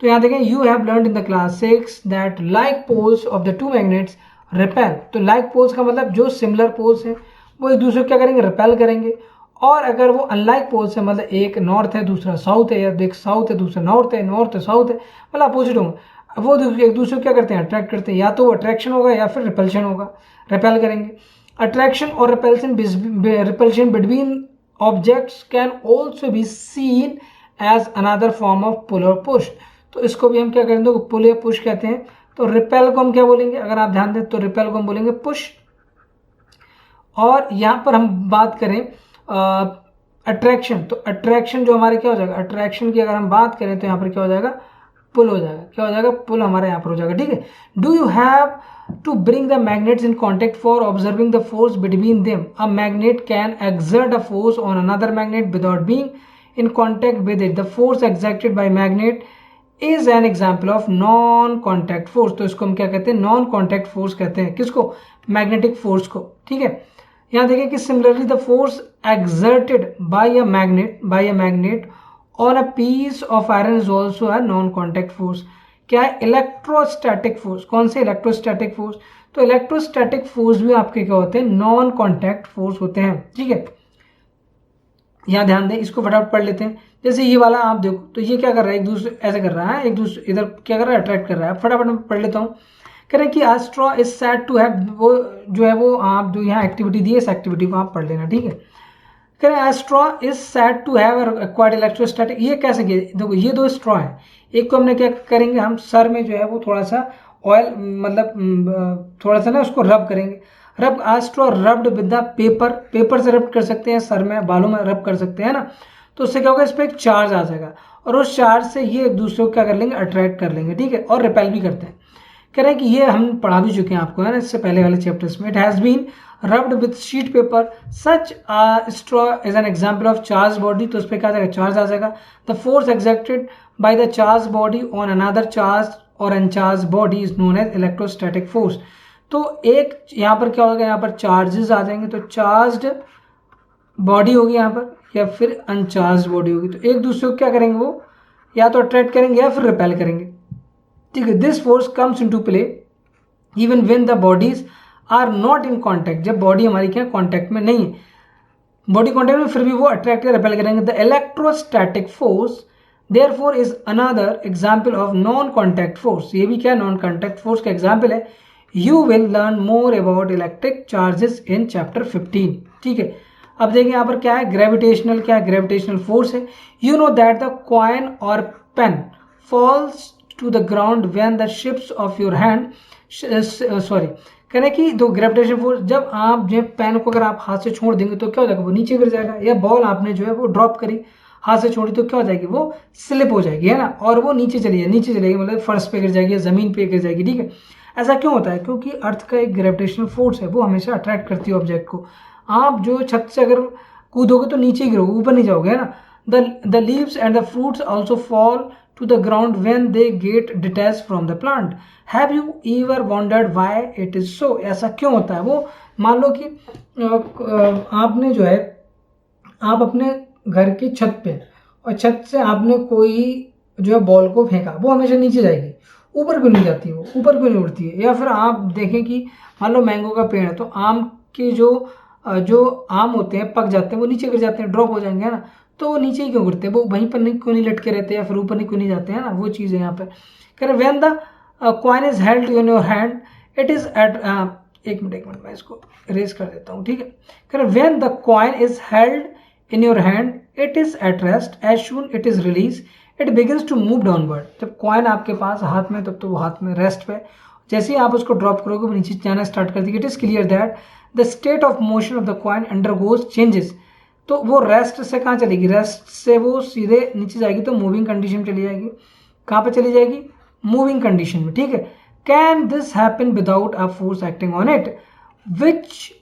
तो यहाँ देखें, you have learned in the class 6 that like poles of the two magnets repel. तो लाइक पोल्स का मतलब जो सिमिलर पोल्स हैं वो एक दूसरे को क्या करेंगे, रिपेल करेंगे। और अगर वो अनलाइक पोल्स है, मतलब एक नॉर्थ है दूसरा साउथ है, या एक साउथ है दूसरा नॉर्थ है साउथ है, मतलब अपोजिट होंगे, वो एक दूसरे को क्या करते हैं, अट्रैक्ट करते हैं। या तो अट्रैक्शन होगा या फिर रिपल्शन होगा, रिपेल करेंगे। अट्रैक्शन और repulsion between objects can also be seen as another form of pull और पुश। तो इसको भी हम क्या करेंगे, पुल या पुश कहते हैं। तो रिपेल को हम क्या बोलेंगे, अगर आप ध्यान दें तो रिपेल को हम बोलेंगे पुश। और यहाँ पर हम बात करें अट्रैक्शन, तो अट्रैक्शन जो हमारे क्या हो जाएगा, अट्रैक्शन की अगर हम बात करें तो यहाँ पर क्या हो जाएगा, पुल हो जाएगा। क्या हो जाएगा, पुल हमारा यहाँ पर हो जाएगा, ठीक है। Do you have to bring the magnets in contact for observing the force between them. A magnet can exert a force on another magnet without being in contact with it. The force exerted by magnet is an example of non contact force. तो इसको हम क्या कहते हैं, non contact force कहते हैं। किसको, magnetic force को, ठीक है। यहाँ देखिए कि similarly the force exerted by a magnet on a piece of iron is also a non contact force. क्या है, इलेक्ट्रोस्टैटिक फोर्स। कौन से, इलेक्ट्रोस्टैटिक फोर्स। तो इलेक्ट्रोस्टैटिक फोर्स भी आपके क्या होते हैं, नॉन कॉन्टैक्ट फोर्स होते हैं, ठीक है। यहाँ ध्यान दें, इसको फटाफट पढ़ लेते हैं। जैसे ये वाला आप देखो, तो ये क्या कर रहा है, एक दूसरे ऐसे कर रहा है, एक दूसरे इधर क्या कर रहा है, अट्रैक्ट कर रहा है। फटाफट मैं पढ़ लेता हूँ। कह रहे हैं कि a straw is said to have, वो जो है वो आप जो यहाँ एक्टिविटी दी है इस एक्टिविटी को आप पढ़ लेना, ठीक है। कह रहे हैं a straw is said to have acquired electrostatic. ये कैसे किया, देखो ये 2 स्ट्रॉ है, एक को हमने क्या करेंगे, हम सर में जो है वो थोड़ा सा ऑयल, मतलब थोड़ा सा ना उसको रब करेंगे। Rub, a straw rubbed with the paper से रब कर सकते हैं, सर में बालों में रब कर सकते हैं ना। तो उससे क्या होगा, इस पर एक चार्ज आ जाएगा और उस चार्ज से ये एक दूसरे को क्या कर लेंगे, अट्रैक्ट कर लेंगे, ठीक है। और रिपेल भी करते हैं। कह रहे हैं कि ये हम पढ़ा भी चुके हैं आपको, है ना, इससे पहले वाले चैप्टर्स में। It has been rubbed with sheet paper, such straw is an example of charge body. तो उस पर क्या आ जाएगा, चार्ज आ जाएगा। The force exerted by the charge body on another charge और uncharge body is known as electrostatic force. तो एक यहाँ पर क्या होगा, यहाँ पर चार्जेस आ जाएंगे, तो चार्ज्ड बॉडी होगी यहाँ पर, या फिर अनचार्ज बॉडी होगी। तो एक दूसरे को क्या करेंगे, वो या तो अट्रैक्ट करेंगे या फिर रिपेल करेंगे, ठीक है। This force comes into play even when the bodies are not in contact. जब बॉडी हमारी क्या कॉन्टैक्ट में नहीं है, बॉडी कॉन्टैक्ट में, फिर भी वो अट्रैक्ट या रिपेल करेंगे। The electrostatic force therefore is another example of non contact force. ये भी क्या नॉन कॉन्टैक्ट फोर्स का एग्जाम्पल है। You will learn more about electric charges in chapter 15, ठीक है। अब देखिए यहाँ पर क्या है, ग्रेविटेशनल, क्या है, ग्रेविटेशनल फोर्स है। You know that the coin or pen falls to the ground when the ships of your hand, sorry, कहने की दो ग्रेविटेशनल फोर्स, जब आप जो पेन को अगर आप हाथ से छोड़ देंगे तो क्या हो जाएगा, वो नीचे गिर जाएगा। या बॉल आपने जो है वो ड्रॉप करी, हाथ से छोड़ी, तो क्या हो जाएगी, वो स्लिप हो जाएगी, है ना, और वो नीचे चलेगी, मतलब फर्श पे गिर जाएगी या जमीन पे गिर जाएगी, ठीक है। ऐसा क्यों होता है, क्योंकि अर्थ का एक ग्रेविटेशनल फोर्स है, वो हमेशा अट्रैक्ट करती है ऑब्जेक्ट को। आप जो छत से अगर कूदोगे तो नीचे गिरोगे, ऊपर नहीं जाओगे, है ना। The leaves and the fruits also fall to the ground when they get detach from the plant. Have you ever wondered why it is so. ऐसा क्यों होता है, वो मान लो कि आपने जो है, आप अपने घर की छत पे, और छत से आपने कोई जो है बॉल को फेंका, वो हमेशा नीचे जाएगी, ऊपर क्यों नहीं जाती, वो ऊपर क्यों नहीं उड़ती है। या फिर आप देखें कि मान लो मैंगो का पेड़ है, तो आम के जो आम होते हैं पक जाते हैं, वो नीचे गिर जाते हैं, ड्रॉप हो जाएंगे, है ना। तो वो नीचे ही क्यों गिरते हैं, वो वहीं पर नहीं क्यों नहीं लटके रहते या फिर ऊपर नहीं क्यों नहीं जाते हैं ना, वो चीज़ है यहाँ पर। कह रहे when the coin is held in your hand it is at, एक मिनट मैं इसको रेज कर देता हूँ, ठीक है। कह रहे when the coin is held in your hand it is at rest, as soon it is release it begins to move downward. जब कॉइन आपके पास हाथ में तब तो वो हाथ में रेस्ट पे, जैसे ही आप उसको ड्रॉप करोगे वो नीचे जाना स्टार्ट कर देगी। It is clear that the state of motion of the coin undergoes changes. तो वो रेस्ट से कहाँ चलेगी, रेस्ट से वो सीधे नीचे जाएगी तो मूविंग कंडीशन में चली जाएगी। कहाँ पे चली जाएगी, मूविंग कंडीशन में, ठीक है। Can this happen without a force acting on it, which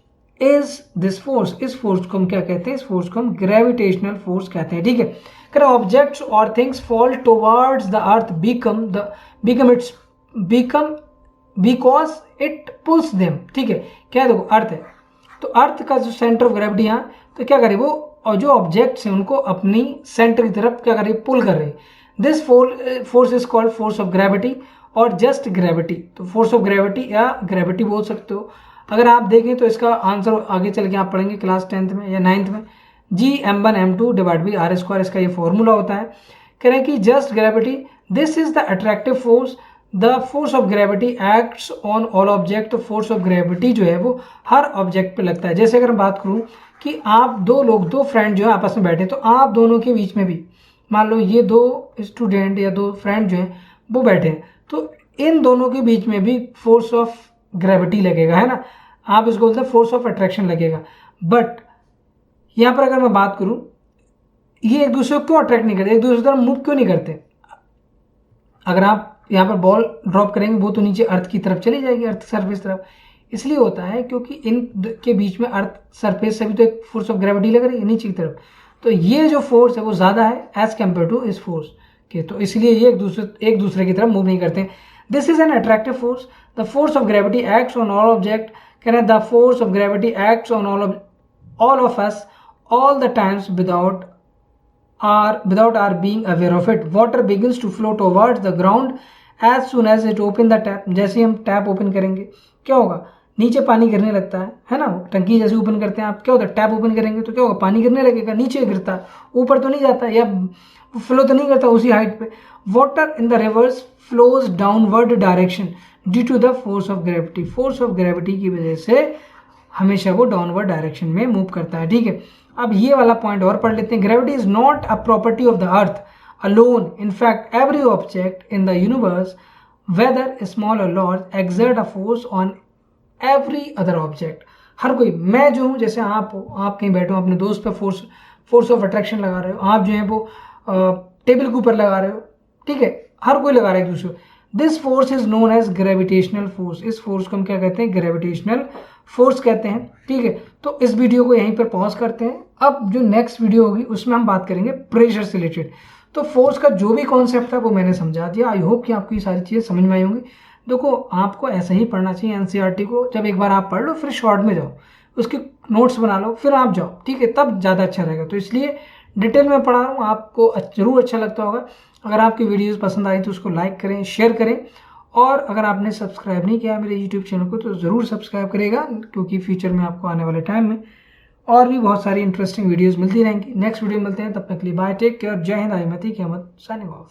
is this force, इस फोर्स को हम क्या कहते हैं, इस फोर्स को हम ग्रेविटेशनल फोर्स कहते हैं, ठीक है। कह ऑब्जेक्ट्स और things fall towards the earth become because it pools them, ठीक है। क्या देखो अर्थ है तो अर्थ का जो सेंटर ऑफ ग्रेविटी यहाँ, तो क्या करे वो, और जो ऑब्जेक्ट्स हैं उनको अपनी सेंटर की तरफ क्या करे, पुल कर रहे। This force is called force of gravity और जस्ट ग्रेविटी। तो फोर्स ऑफ ग्रेविटी या ग्रेविटी बोल सकते हो। अगर आप देखें तो इसका आंसर आगे चल के आप पढ़ेंगे क्लास 10th में या 9th में, G m1m2 divide by R square, इसका ये फॉर्मूला होता है। कह रहे हैं कि just gravity this is the attractive force, the force of gravity acts on all object. तो फोर्स ऑफ ग्रेविटी जो है वो हर ऑब्जेक्ट पे लगता है। जैसे अगर मैं बात करूं कि आप दो फ्रेंड जो है आपस में बैठे, तो आप दोनों के बीच में भी मान लो ये दो स्टूडेंट या दो फ्रेंड जो हैं वो बैठे हैं, तो इन दोनों के बीच में भी फोर्स ऑफ ग्रेविटी लगेगा, है ना। आप इसको बोलते हैं फोर्स ऑफ अट्रैक्शन लगेगा। बट यहाँ पर अगर मैं बात करूं, ये एक दूसरे को क्यों अट्रैक्ट नहीं करते, एक दूसरे की तरफ मूव क्यों नहीं करते। अगर आप यहाँ पर बॉल ड्रॉप करेंगे वो तो नीचे अर्थ की तरफ चली जाएगी, अर्थ सरफेस तरफ। इसलिए होता है क्योंकि इन के बीच में अर्थ सरफेस से भी तो एक फोर्स ऑफ ग्रेविटी लग रही है नीचे की तरफ, तो ये जो फोर्स है वो ज़्यादा है एज कम्पेयर टू इस फोर्स के। तो इसलिए ये एक दूसरे की तरफ मूव नहीं करते। This is an attractive force, the force of gravity acts on all object. कहना the force of gravity acts on all of us all the times without our being aware of it. Water begins to flow towards the ground as soon as it open the tap. जैसे ही हम tap open करेंगे क्या होगा, नीचे पानी गिरने लगता है ना। टंकी जैसे ओपन करते हैं आप, क्या होता है, टैप ओपन करेंगे तो क्या होगा, पानी गिरने लगेगा, नीचे गिरता है, ऊपर तो नहीं जाता या फ्लो तो नहीं करता उसी हाइट पे। Water in the rivers flows downward direction due to the force of gravity. Force of gravity की वजह से हमेशा वो डाउनवर्ड डायरेक्शन में मूव करता है, ठीक है। अब ये वाला पॉइंट और पढ़ लेते हैं। Gravity is not a property of the earth alone, in fact every object in the universe whether small और large exert a force on every other object. हर कोई, मैं जो हूँ, जैसे आप हो, आप कहीं बैठे हो अपने दोस्त पे फोर्स ऑफ अट्रैक्शन लगा रहे हो, आप जो है वो टेबल के ऊपर लगा रहे हो, ठीक है, हर कोई लगा रहा है एक दूसरे। This force is known as gravitational force. इस फोर्स को हम क्या कहते हैं, ग्रेविटेशनल फोर्स कहते हैं, ठीक है। तो इस वीडियो को यहीं पर पॉज करते हैं। अब जो नेक्स्ट वीडियो होगी उसमें हम बात करेंगे प्रेशर से रिलेटेड। तो फोर्स का जो भी कॉन्सेप्ट था वो मैंने समझा दिया। आई होप कि आपको ये सारी चीज़ें समझ में आई होंगी। देखो आपको ऐसा ही पढ़ना चाहिए एनसीईआरटी को। जब एक बार आप पढ़ लो फिर शॉर्ट में जाओ, उसके नोट्स बना लो, फिर आप जाओ, ठीक है, तब ज़्यादा अच्छा रहेगा। तो इसलिए डिटेल में पढ़ा रहा हूँ, आपको जरूर अच्छा लगता होगा। अगर आपकी वीडियोस पसंद आई तो उसको लाइक करें, शेयर करें, और अगर आपने सब्सक्राइब नहीं किया मेरे यूट्यूब चैनल को तो ज़रूर सब्सक्राइब करेगा, क्योंकि फ्यूचर में आपको आने वाले टाइम में और भी बहुत सारी इंटरेस्टिंग वीडियोस मिलती रहेंगी। नेक्स्ट वीडियो मिलते हैं, तब तक के लिए बाय, टेक केयर, जय हिंद, आई मती, साइनिंग ऑफ।